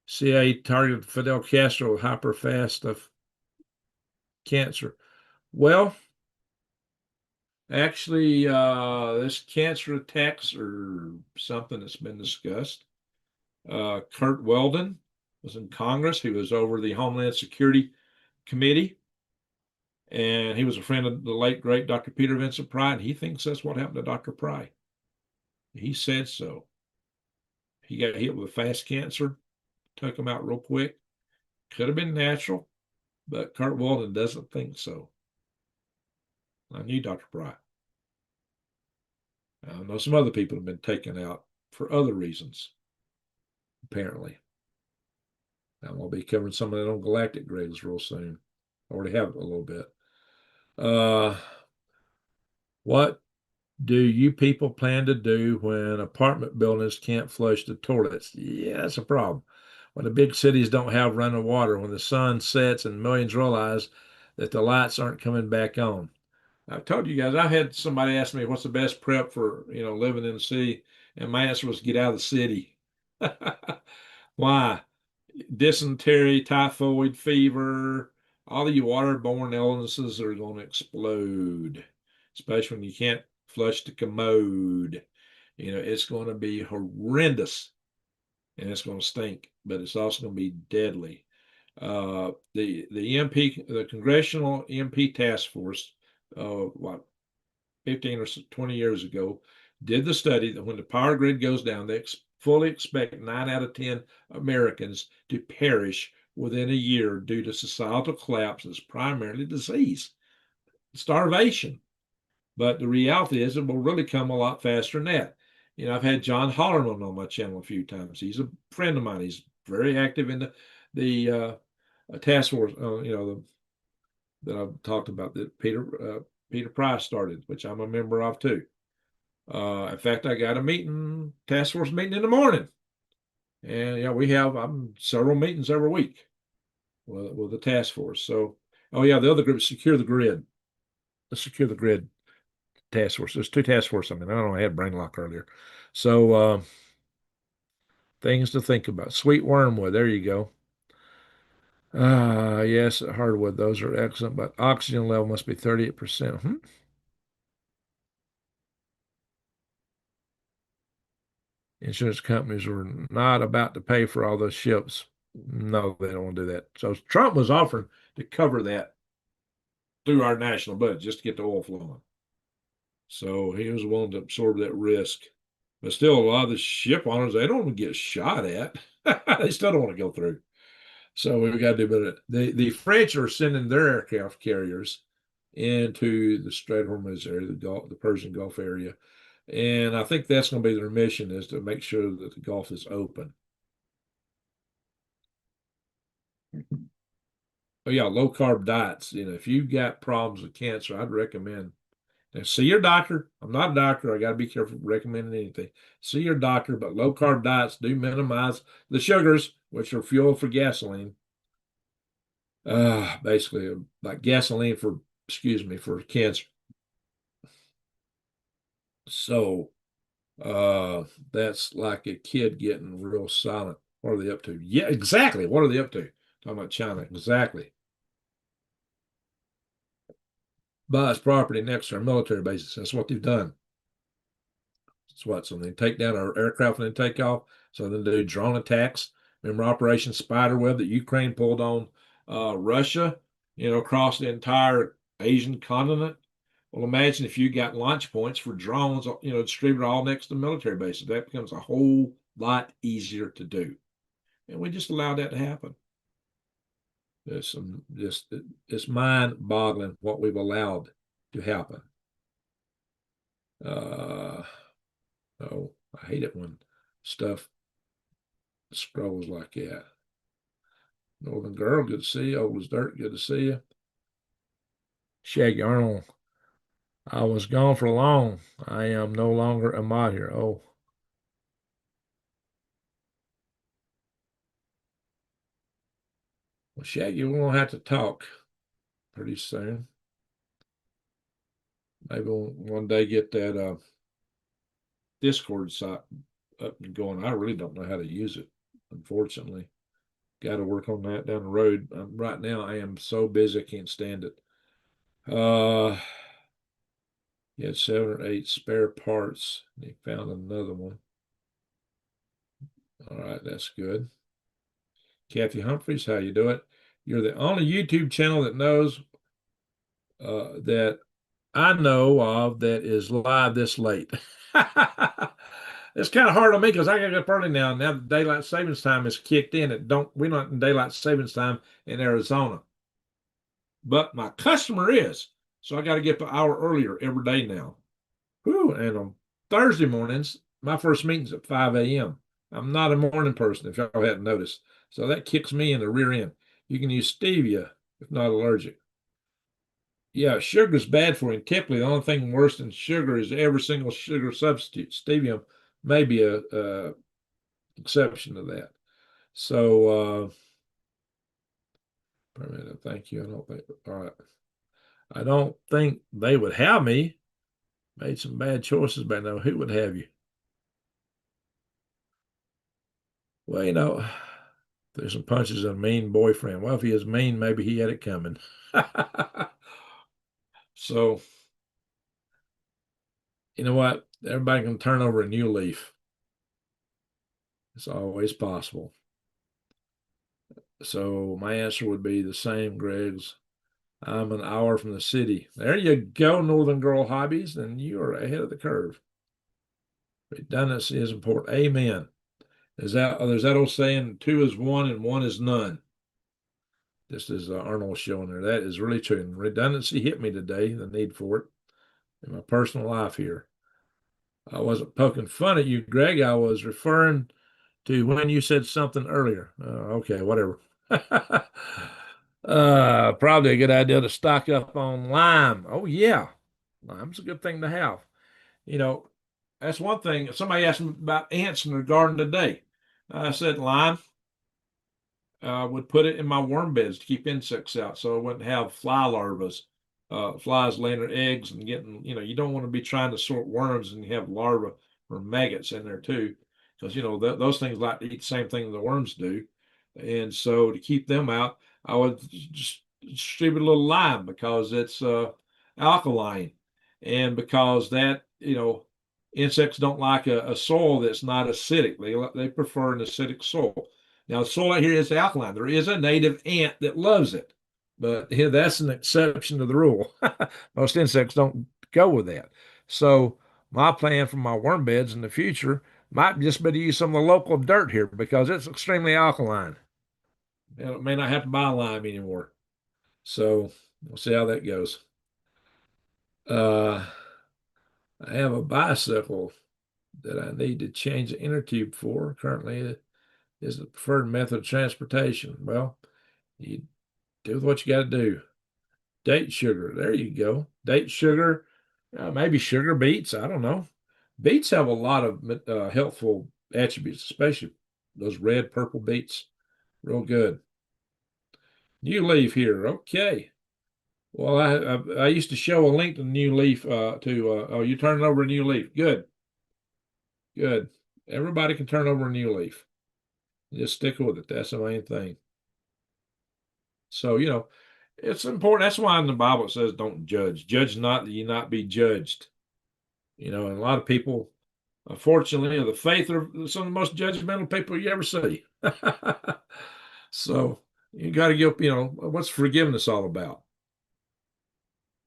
CIA targeted Fidel Castro with hyperfast of cancer. Well, actually, this cancer attacks are something that's been discussed. Kurt Weldon was in Congress. He was over the Homeland Security Committee, and he was a friend of the late, great Dr. Peter Vincent Pry, and he thinks that's what happened to Dr. Pry. He said so. He got hit with a fast cancer, took him out real quick. Could have been natural, but Kurt Weldon doesn't think so. I knew Dr. Pry. I know some other people have been taken out for other reasons, apparently. I'm going to be covering some of that on galactic grids real soon. I already have a little bit. What do you people plan to do when apartment buildings can't flush the toilets? Yeah, that's a problem. When the big cities don't have running water, when the sun sets and millions realize that the lights aren't coming back on. I've told you guys, I've had somebody ask me what's the best prep for, living in the city, and my answer was get out of the city. Why? Dysentery, typhoid fever, all of you waterborne illnesses are going to explode, especially when you can't flush the commode. It's going to be horrendous and it's going to stink, but it's also going to be deadly. The Congressional EMP Task Force, 15 or 20 years ago, did the study that when the power grid goes down, they fully expect 9 out of 10 Americans to perish within a year due to societal collapse that's primarily disease, starvation. But the reality is it will really come a lot faster than that. I've had John Hollerman on my channel a few times. He's a friend of mine. He's very active in the task force, that I've talked about that Peter Price started, which I'm a member of too. In fact, I got a task force meeting in the morning. And we have several meetings every week with the task force. So Oh yeah, the other group is secure the grid. Let's secure the grid task force. There's two task forces. I mean, I don't know, I had brain lock earlier. So things to think about. Sweet wormwood. There you go. Yes, hardwood. Those are excellent, but oxygen level must be 38%. Insurance companies were not about to pay for all those ships. No, they don't want to do that. So Trump was offering to cover that through our national budget just to get the oil flowing. So he was willing to absorb that risk. But still, a lot of the ship owners, they don't want to get shot at. They still don't want to go through. So we've got to do better. The French are sending their aircraft carriers into the Strait of Hormuz area, the Persian Gulf area. And I think that's going to be their mission, is to make sure that the Gulf is open. Oh yeah, low carb diets. If you've got problems with cancer, I'd recommend. Now, see your doctor. I'm not a doctor. I got to be careful recommending anything. See your doctor, but low carb diets do minimize the sugars, which are fuel for gasoline. Basically, like gasoline for, excuse me, for cancer. So, that's like a kid getting real silent. What are they up to? Yeah, exactly. What are they up to? Talking about China. Exactly. Buys property next to our military bases. That's what they've done. That's what. So they take down our aircraft and they take off. So then they do drone attacks. Remember Operation Spiderweb that Ukraine pulled on Russia, across the entire Asian continent? Well, imagine if you got launch points for drones, distributed all next to military bases. That becomes a whole lot easier to do. And we just allowed that to happen. It's mind-boggling what we've allowed to happen. Oh, I hate it when stuff scrolls like that. Northern Girl, good to see you. Old as Dirt, good to see you. Shaggy Arnold, I was gone for long. I am no longer a mod here. Oh, well, Shaggy, we're gonna have to talk pretty soon. Maybe we'll one day get that Discord site up and going. I really don't know how to use it, unfortunately. Got to work on that down the road. Right now, I am so busy I can't stand it. He had 7 or 8 spare parts. He found another one. All right, that's good. Kathy Humphreys, how you doing? You're the only YouTube channel that knows that I know of that is live this late. It's kind of hard on me because I got to get up early now. Now the daylight savings time is kicked in. We're not in daylight savings time in Arizona, but my customer is, so I got to get up an hour earlier every day now. Whew, and on Thursday mornings, my first meeting's at 5 a.m. I'm not a morning person, if y'all hadn't noticed. So that kicks me in the rear end. You can use stevia if not allergic. Yeah, sugar's bad for you. And typically, the only thing worse than sugar is every single sugar substitute. Stevia may be a exception to that. So, thank you. I don't think. All right. I don't think they would have me. Made some bad choices, but no, who would have you? Well, there's some punches in a mean boyfriend. Well, if he is mean, maybe he had it coming. So, you know what? Everybody can turn over a new leaf. It's always possible. So my answer would be the same, Greg's. I'm an hour from the city. There you go, Northern Girl Hobbies, and you are ahead of the curve. Redundancy is important. Amen. There's that old saying, two is one and one is none. Just as Arnold showing there. That is really true. And redundancy hit me today, the need for it in my personal life here. I wasn't poking fun at you, Greg. I was referring to when you said something earlier. Okay, whatever. Probably a good idea to stock up on lime. Oh yeah, lime's a good thing to have. You know, that's one thing. Somebody asked me about ants in their garden today. I said lime. would put it in my worm beds to keep insects out, so I wouldn't have fly larvae, flies laying their eggs and getting. You don't want to be trying to sort worms and you have larvae or maggots in there too, because those things like to eat the same thing the worms do, and so to keep them out, I would just distribute a little lime because it's alkaline, and because that insects don't like a soil that's not acidic. They prefer an acidic soil. Now, the soil out here is alkaline. There is a native ant that loves it, but that's an exception to the rule. Most insects don't go with that. So, my plan for my worm beds in the future might just be to use some of the local dirt here because it's extremely alkaline. It may not have to buy lime anymore. So, we'll see how that goes. Uh, I have a bicycle that I need to change the inner tube for. Currently, it is the preferred method of transportation. Well, you do what you got to do. Date sugar. There you go. Date sugar. Maybe sugar beets. I don't know. Beets have a lot of helpful attributes, especially those red, purple beets. Real good. New leaf here. Okay. Well, I used to show a link to the new leaf oh, you turning over a new leaf. Good. Good. Everybody can turn over a new leaf. Just stick with it. That's the main thing. So, it's important. That's why in the Bible it says don't judge. Judge not that you not be judged. And a lot of people, unfortunately, of the faith are some of the most judgmental people you ever see. So you got to get, what's forgiveness all about?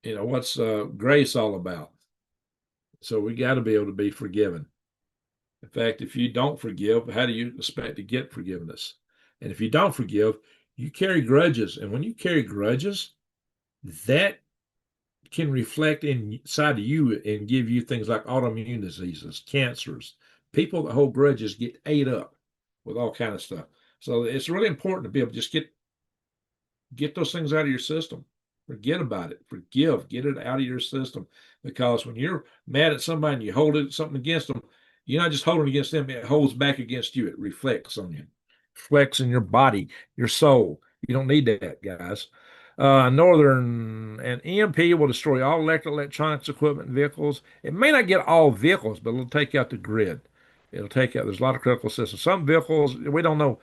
What's grace all about? So we got to be able to be forgiven. In fact, if you don't forgive, how do you expect to get forgiveness? And if you don't forgive, you carry grudges. And when you carry grudges, that can reflect inside of you and give you things like autoimmune diseases, cancers. People that hold grudges get ate up with all kind of stuff. So it's really important to be able to just get those things out of your system. Forget about it. Forgive. Get it out of your system. Because when you're mad at somebody and you hold something against them, you're not just holding against them, it holds back against you. It reflects on you. Reflects in your body, your soul. You don't need that, guys. Northern and EMP will destroy all electronics equipment and vehicles. It may not get all vehicles, but it'll take out the grid. It'll take out. There's a lot of critical systems. Some vehicles we don't know.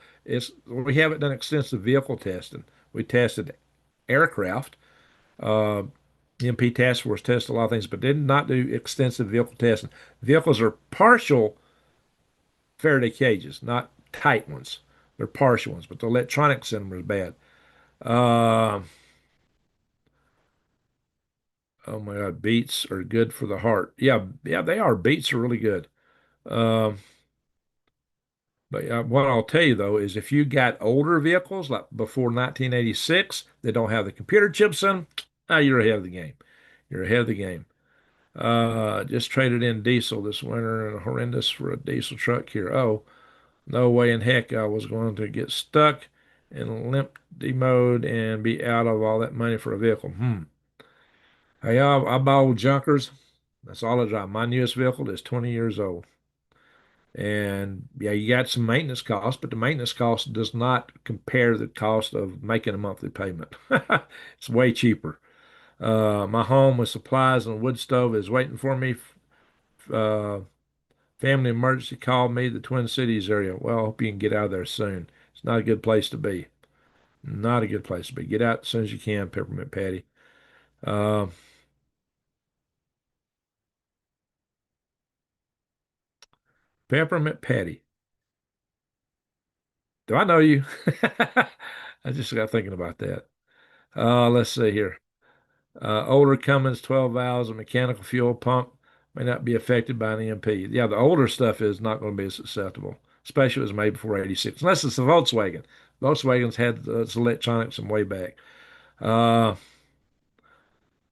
We haven't done extensive vehicle testing. We tested aircraft. Uh, EMP task force tested a lot of things, but did not do extensive vehicle testing. Vehicles are partial Faraday cages, not tight ones. They're partial ones, but the electronics in them is bad. Uh, oh my God, beets are good for the heart. Yeah, yeah, they are. Beets are really good. Um, but what I'll tell you though is if you got older vehicles like before 1986 that don't have the computer chips in them, you're ahead of the game. You're ahead of the game. Just traded in diesel this winter and horrendous for a diesel truck here. Oh, no way in heck I was going to get stuck in limp mode and be out of all that money for a vehicle. Hey, I buy old junkers. That's all I drive. My newest vehicle is 20 years old. And yeah, you got some maintenance costs, but the maintenance cost does not compare the cost of making a monthly payment. It's way cheaper. My home with supplies and a wood stove is waiting for me. Uh, Family emergency called me, the Twin Cities area. Well, I hope you can get out of there soon. It's not a good place to be. Not a good place to be. Get out as soon as you can, Peppermint Patty. Uh, Peppermint Patty. Do I know you? I just got thinking about that. Let's see here. Older Cummins 12 valves, a mechanical fuel pump may not be affected by an EMP. Yeah, the older stuff is not going to be as susceptible, especially if it was made before 86, unless it's a Volkswagen. Volkswagens had its electronics from way back. Uh,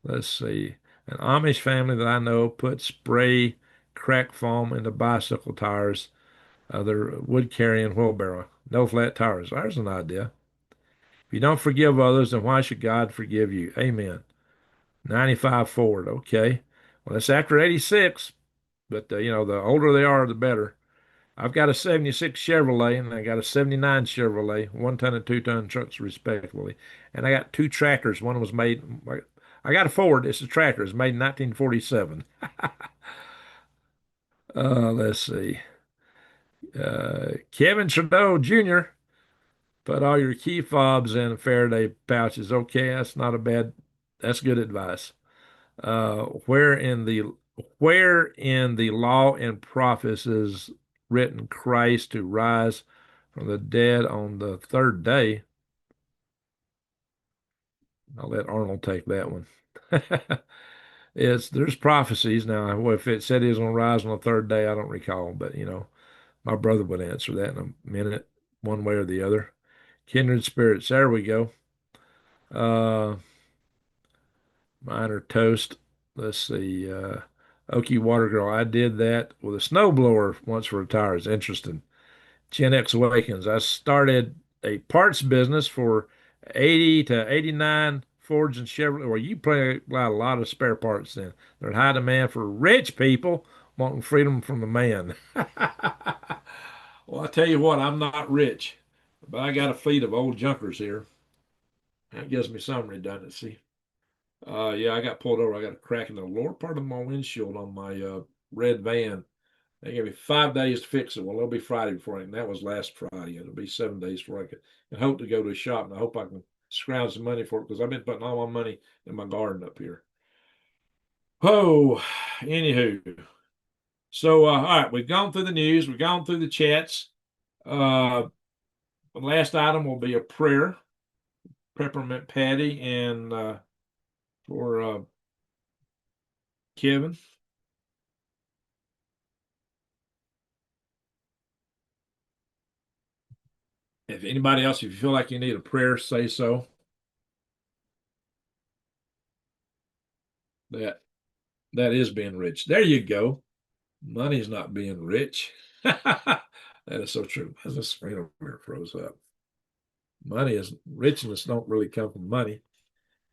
let's see. An Amish family that I know put spray crack foam into bicycle tires. They're wood carrying wheelbarrow. No flat tires. There's an idea. If you don't forgive others, then why should God forgive you? Amen. 95 Ford. Okay. Well, that's after 86, but the older they are, the better. I've got a 76 Chevrolet and I got a 79 Chevrolet, 1 ton and 2 ton trucks respectively. And I got two tractors. One was made, I got a Ford. It's a tractor. It's made in 1947. Let's see. Kevin Trudeau Jr. Put all your key fobs in Faraday pouches. Okay, that's good advice. Uh, where in the where in the law and prophets is written Christ to rise from the dead on the third day? I'll let Arnold take that one. There's prophecies now. Well, if it said he was going to rise on the third day, I don't recall, but my brother would answer that in a minute, one way or the other. Kindred spirits. There we go. Uh, Minor toast. Let's see. Okie Water Girl. I did that with a snowblower once for tires. Interesting. Gen X Awakens. I started a parts business for 80 to 89 Fords and Chevrolet. Well, you probably got a lot of spare parts then. They're in high demand for rich people wanting freedom from the man. Well, I tell you what, I'm not rich, but I got a fleet of old junkers here. That gives me some redundancy. Yeah, I got pulled over. I got a crack in the lower part of my windshield on my red van. They gave me 5 days to fix it. Well, it'll be Friday before, and that was last Friday. It'll be 7 days before I can hope to go to a shop, and I hope I can scrounge some money for it because I've been putting all my money in my garden up here. Oh, anywho. So, all right, we've gone through the news, we've gone through the chats. The last item will be a prayer, peppermint patty, and for Kevin. If anybody else, if you feel like you need a prayer, say so. That that is being rich. There you go. Money's not being rich. That is so true. As the screen over here froze up. Money is richness don't really come from money.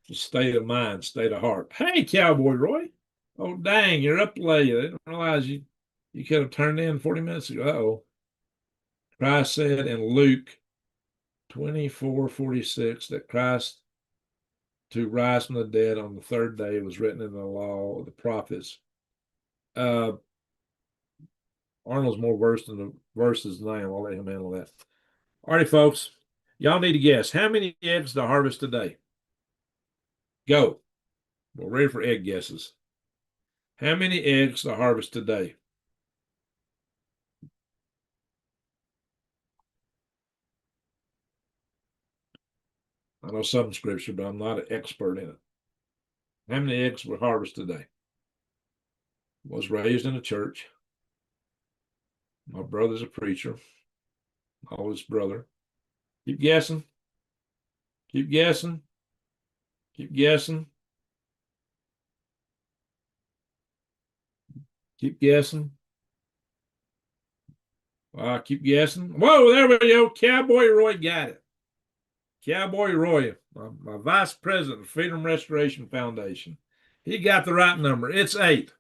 It's a state of mind, state of heart. Hey, Cowboy Roy. Oh dang, you're up late. I didn't realize you could have turned in 40 minutes ago. Uh-oh. Christ said in Luke 24:46 that Christ to rise from the dead on the third day was written in the law of the prophets. Uh, Arnold's more versed in the verses than I am. I'll let him handle that. All right, folks. Y'all need to guess how many eggs to harvest today. Go. We're ready for egg guesses. How many eggs to harvest today? I know some scripture, but I'm not an expert in it. How many eggs were harvested today? Was raised in a church. My brother's a preacher. Oldest brother. Keep guessing. Keep guessing. Keep guessing. Keep guessing. Keep guessing. Whoa, there we go. Cowboy Roy got it. Cowboy Roy, my vice president of Freedom Restoration Foundation. He got the right number. It's 8.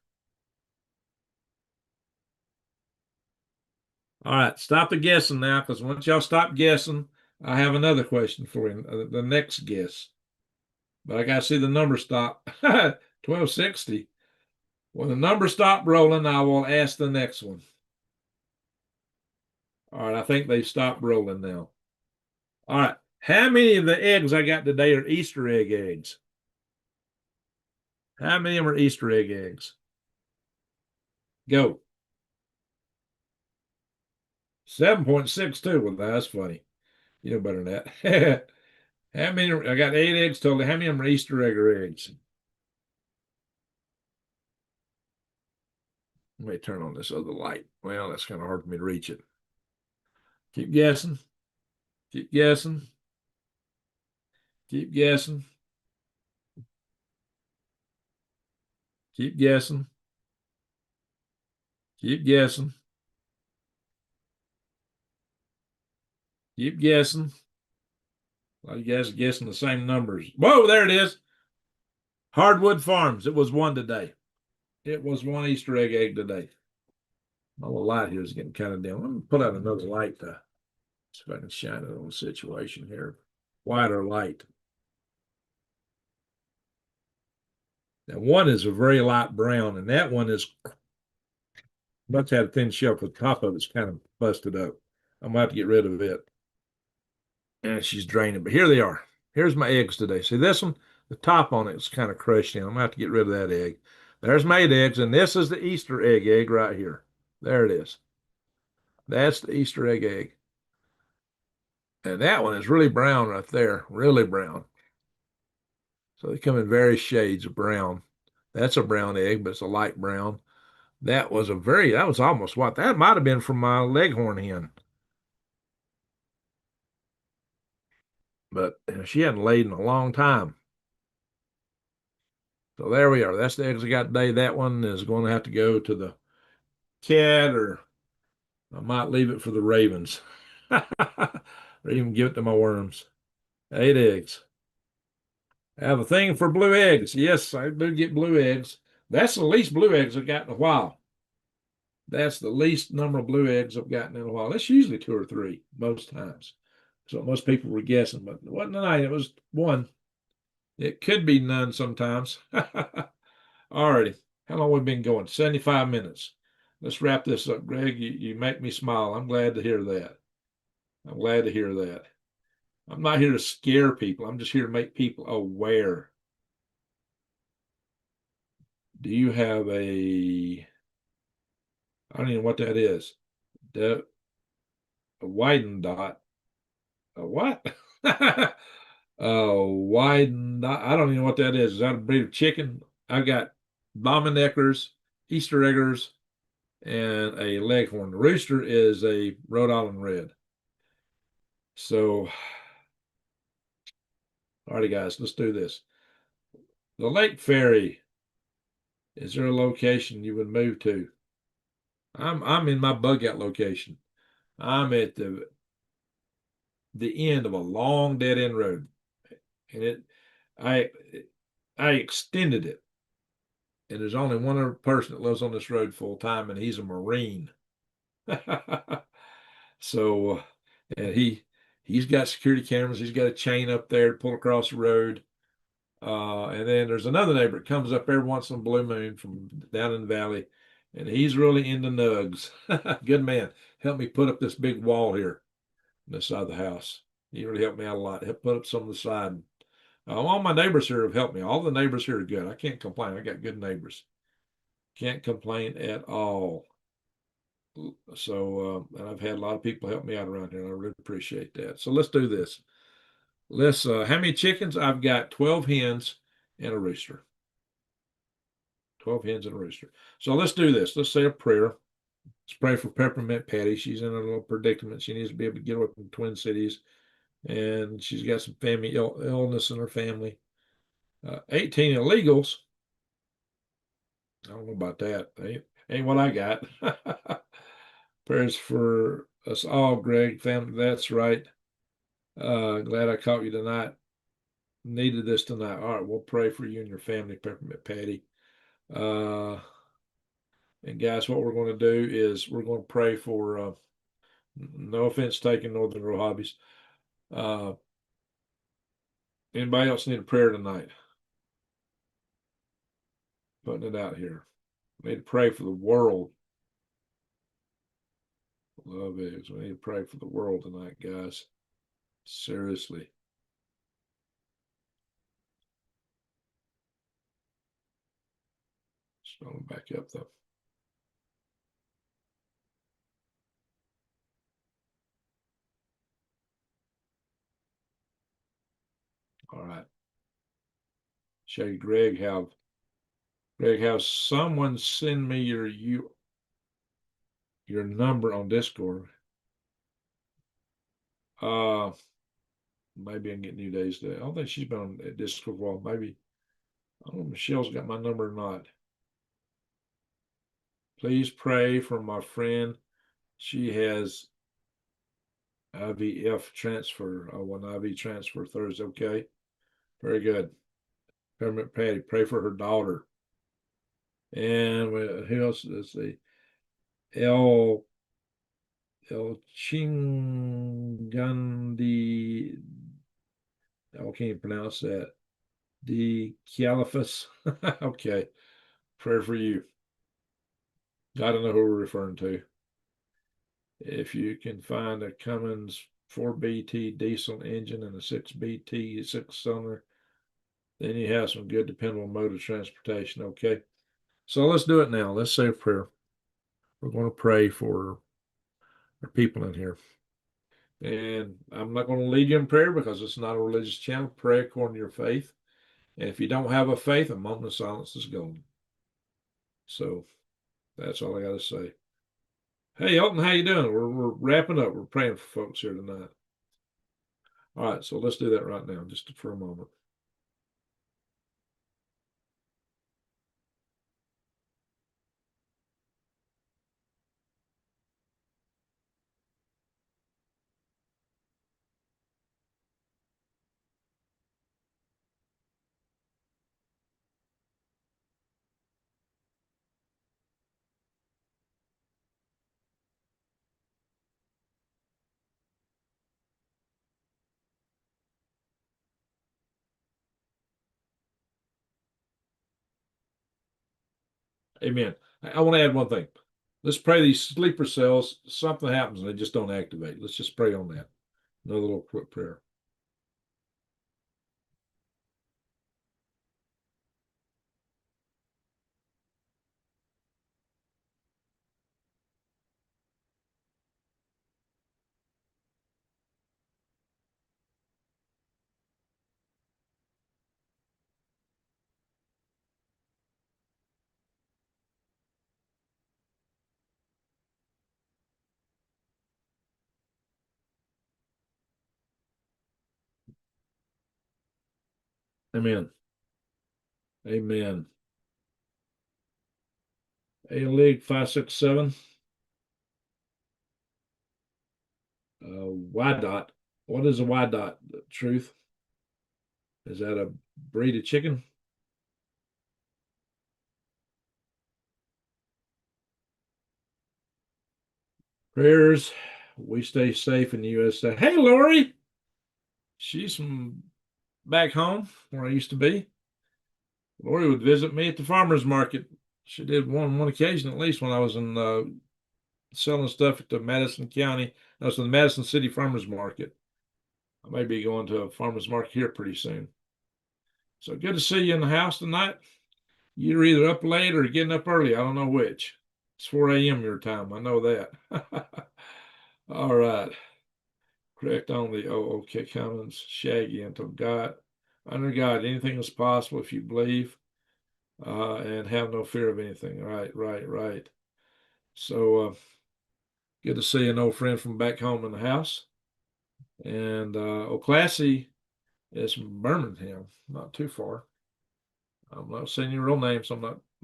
All right, stop the guessing now, because once y'all stop guessing, I have another question for you. The next guess. But I got to see the number stop. 1260. When the number stop rolling, I will ask the next one. All right, I think they've stopped rolling now. All right, how many of the eggs I got today are Easter egg eggs? How many of them are Easter egg eggs? Go. 7.62. Well, that's funny. You know better than that. How many? I got 8 eggs total. How many of them are Easter egg or eggs? Let me turn on this other light. Well, that's kind of hard for me to reach it. Keep guessing. Keep guessing. Keep guessing. Keep guessing. Keep guessing. Keep guessing. A lot of you guys are guessing the same numbers. Whoa, there it is. Hardwood Farms. It was one today. It was one Easter egg today. My little light here is getting kind of dim. Let me put out another light to see if I can shine it on the situation here. Wider light. Now, one is a very light brown, and that one is must have a thin shelf. The top of it's kind of busted up. I'm gonna have to get rid of it. And she's draining, but here they are. Here's my eggs today. See this one? The top on it is kind of crushed in. I'm gonna have to get rid of that egg. There's my eggs, and this is the Easter egg right here. There it is. That's the Easter egg. And that one is really brown right there, really brown. So they come in various shades of brown. That's a brown egg, but it's a light brown. That was almost what that might have been from my leghorn hen. But she hadn't laid in a long time. So there we are. That's the eggs I got today. That one is going to have to go to the cat, or I might leave it for the ravens, or even give it to my worms. 8 eggs. I have a thing for blue eggs. Yes, I do get blue eggs. That's the least blue eggs I've got in a while. That's the least number of blue eggs I've gotten in a while. It's usually 2 or 3 most times. So most people were guessing, but it wasn't tonight. It was 1. It could be none sometimes. Alrighty. How long have we been going? 75 minutes. Let's wrap this up. Greg, you make me smile. I'm glad to hear that. I'm glad to hear that. I'm not here to scare people. I'm just here to make people aware. Do you have I don't even know what that is. A widen dot. A what? Widen. I don't even know what that is. Is that a breed of chicken? I've got Domineckers, Easter eggers, and a leghorn. The rooster is a Rhode Island red. So, all righty, guys, let's do this. The Lake Ferry. Is there a location you would move to? I'm in my bug out location. I'm at the end of a long dead end road, and I I extended it, and there's only one other person that lives on this road full time, and he's a Marine. So, and he's got security cameras. He's got a chain up there to pull across the road. And then there's another neighbor that comes up every once in a blue moon from down in the valley, and he's really into nugs. Good man. Helped me put up this big wall here on this side of the house. He really helped me out a lot. Helped put up some of the side. All my neighbors here have helped me. All the neighbors here are good. I can't complain. I got good neighbors. Can't complain at all. So, and I've had a lot of people help me out around here, and I really appreciate that. So let's do this. How many chickens? I've got 12 hens and a rooster. 12 hens and a rooster. So let's do this. Let's say a prayer. Let's pray for Peppermint Patty. She's in a little predicament. She needs to be able to get away from the Twin Cities, and she's got some family illness in her family. 18 illegals. I don't know about that. Ain't what I got. Prayers for us all, Greg. Family, that's right. Glad I caught you tonight. Needed this tonight. All right, we'll pray for you and your family, Peppermint Patty. And guys, what we're going to do is we're going to pray for, no offense taken, Northern Rural Hobbies. Anybody else need a prayer tonight? Putting it out here. We need to pray for the world. Love eggs. We need to pray for the world tonight, guys. Seriously. Scrolling back up though. All right. Show you Greg have someone send me your number on Discord. Maybe I can get new days today. I don't think she's been on Discord for a while. Maybe I don't know if Michelle's got my number or not. Please pray for my friend. She has IVF transfer. One IV transfer Thursday. Okay. Very good. Peppermint Patty, pray for her daughter. And who else? Let's see. El El Chingandi. I can't pronounce that. The Caliphus. Okay. Prayer for you. I don't know who we're referring to. If you can find a Cummins 4BT diesel engine and a 6BT 6-cylinder, then you have some good dependable mode of transportation. Okay. So let's do it now. Let's say a prayer. We're going to pray for our people in here. And I'm not going to lead you in prayer because it's not a religious channel. Pray according to your faith. And if you don't have a faith, a moment of silence is golden. So that's all I got to say. Hey, Elton, how you doing? We're wrapping up. We're praying for folks here tonight. All right, so let's do that right now, just for a moment. Amen. I want to add one thing. Let's pray these sleeper cells. Something happens and they just don't activate. Let's just pray on that. Another little quick prayer. Amen. Amen. A League 567. Y dot. What is a Y dot? Truth. Is that a breed of chicken? Prayers. We stay safe in the USA. Hey, Lori. She's from back home where I used to be. Lori would visit me at the farmer's market. She did one occasion at least when I was in selling stuff at the Madison County. I was in the Madison City Farmers Market. I may be going to a farmers market here pretty soon. So good to see you in the house tonight. You're either up late or getting up early. I don't know which. It's 4 a.m. your time. I know that. All right. Correct on the okay comments. Shaggy until God. Under God, anything is possible if you believe and have no fear of anything. Right. So good to see an old friend from back home in the house. And Classy is from Birmingham, not too far. I'm not saying your real name, so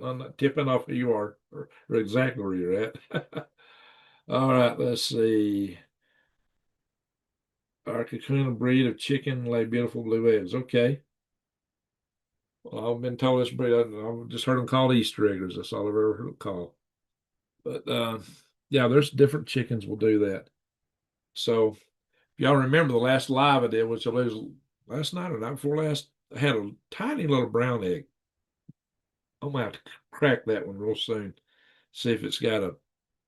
I'm not tipping off who you are or exactly where you're at. All right, let's see. Our cocoon breed of chicken lay beautiful blue eggs. Okay. Well, I've been told this breed. I've just heard them called Easter eggers. That's all I've ever heard them called. But yeah, there's different chickens will do that. So if y'all remember the last live I did, which I was last night or night before last, I had a tiny little brown egg. I'm gonna have to crack that one real soon. See if it's got a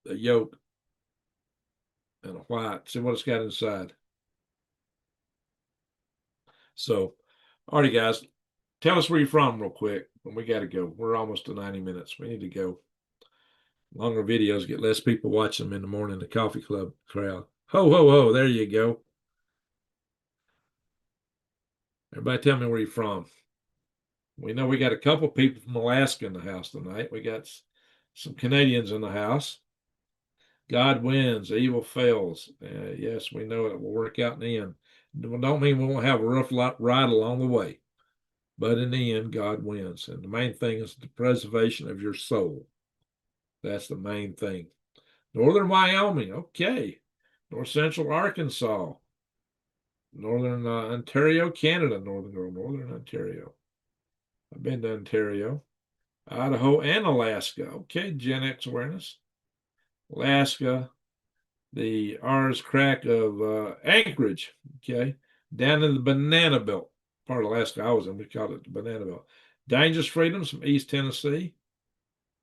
yolk and a white. See what it's got inside. So, all right, guys, tell us where you're from real quick. And we got to go. We're almost to 90 minutes. We need to go. Longer videos get less people watching them in the morning. The coffee club crowd. Ho, ho, ho. There you go. Everybody tell me where you're from. We know we got a couple people from Alaska in the house tonight. We got some Canadians in the house. God wins, evil fails. Yes, we know it will work out in the end. Don't mean we won't have a rough ride along the way, but in the end, God wins. And the main thing is the preservation of your soul. That's the main thing. Northern Wyoming, okay. North Central Arkansas, Northern Ontario, Canada, Northern Ontario. I've been to Ontario, Idaho, and Alaska. Okay, Gen X awareness. Alaska, the R's crack of Anchorage, okay, down in the Banana Belt, part of Alaska I was in, we called it the Banana Belt. Dangerous Freedoms from East Tennessee.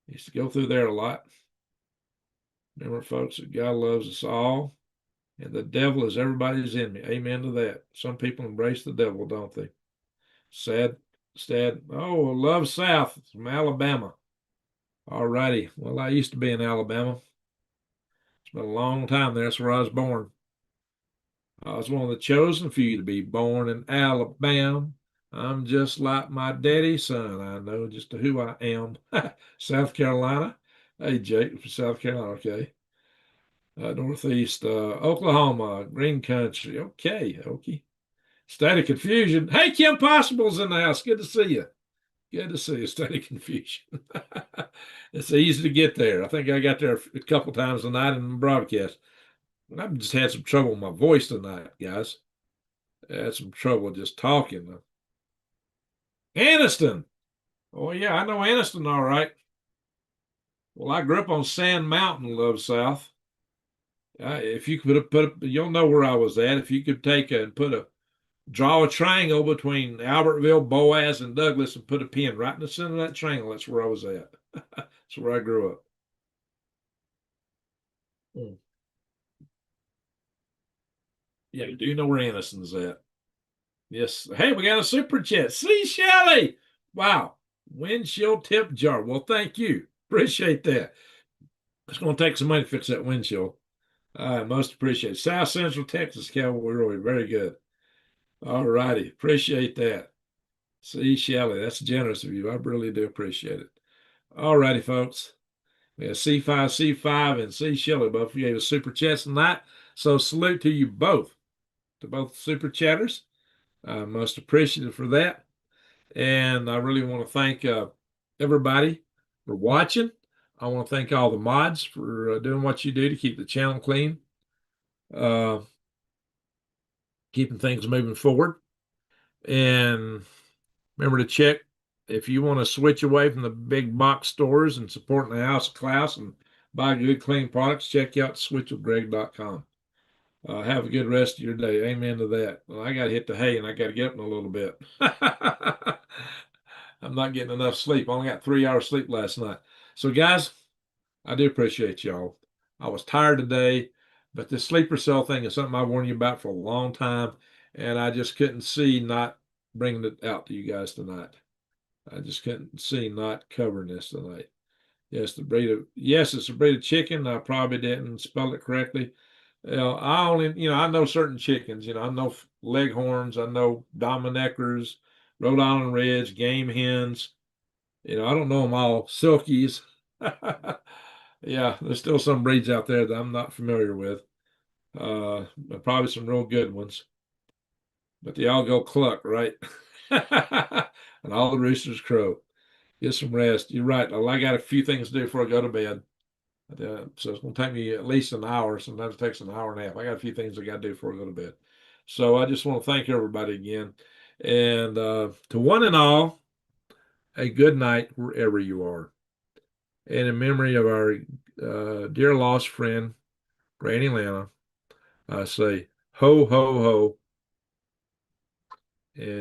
Used to go through there a lot. Remember, folks, that God loves us all, and the devil is everybody's enemy. Amen to that. Some people embrace the devil, don't they? Sad, sad. Oh, love South from Alabama. All righty. Well, I used to be in Alabama. It's been a long time there. That's where I was born. I was one of the chosen few to be born in Alabama. I'm just like my daddy's son. I know just who I am. South Carolina. Hey, Jake from South Carolina. Okay. Northeast Oklahoma, Green Country. Okay. Okay. State of Confusion. Hey, Kim Possible's in the house. Good to see you. Good to see you. State of Confusion. It's easy to get there. I think I got there a couple times tonight in the broadcast. I've just had some trouble with my voice tonight, guys. I had some trouble just talking. Anniston. Oh, yeah, I know Anniston all right. Well, I grew up on Sand Mountain, Love South. If you could you'll know where I was at. If you could draw a triangle between Albertville, Boaz, and Douglas and put a pin right in the center of that triangle, that's where I was at. That's where I grew up. Hmm. Yeah, do you know where Anniston's at? Yes. Hey, we got a super chat. See, Shelley. Wow. Windshield tip jar. Well, thank you. Appreciate that. It's going to take some money to fix that windshield. I most appreciate it. South Central Texas Cowboy Roy. Very good. All righty. Appreciate that. See, Shelley, that's generous of you. I really do appreciate it. All righty, folks. We have C5, and C Shelley both gave us super chats tonight. So salute to you both, to both super chatters. I'm most appreciative for that. And I really want to thank everybody for watching. I want to thank all the mods for doing what you do to keep the channel clean, uh, keeping things moving forward. And remember to check if you want to switch away from the big box stores and supporting the House of Klaus and buy good, clean products, check out switchwithgreg.com. Have a good rest of your day. Amen to that. Well, I got to hit the hay and I got to get up in a little bit. I'm not getting enough sleep. I only got 3 hours sleep last night. So, guys, I do appreciate y'all. I was tired today, but this sleeper cell thing is something I've warned you about for a long time, and I just couldn't see not bringing it out to you guys tonight. I just couldn't see not covering this tonight. Yes, it's a breed of chicken. I probably didn't spell it correctly. I know certain chickens. I know Leghorns. I know Dominicers, Rhode Island Reds, Game Hens. I don't know them all. Silkies. Yeah, there's still some breeds out there that I'm not familiar with. But probably some real good ones. But they all go cluck, right? And all the roosters crow. Get some rest. You're right. Well, I got a few things to do before I go to bed. So it's going to take me at least an hour. Sometimes it takes an hour and a half. I got a few things I got to do before I go to bed. So I just want to thank everybody again. And to one and all, a good night wherever you are. And in memory of our dear lost friend, Granny Lana, I say, ho, ho, ho.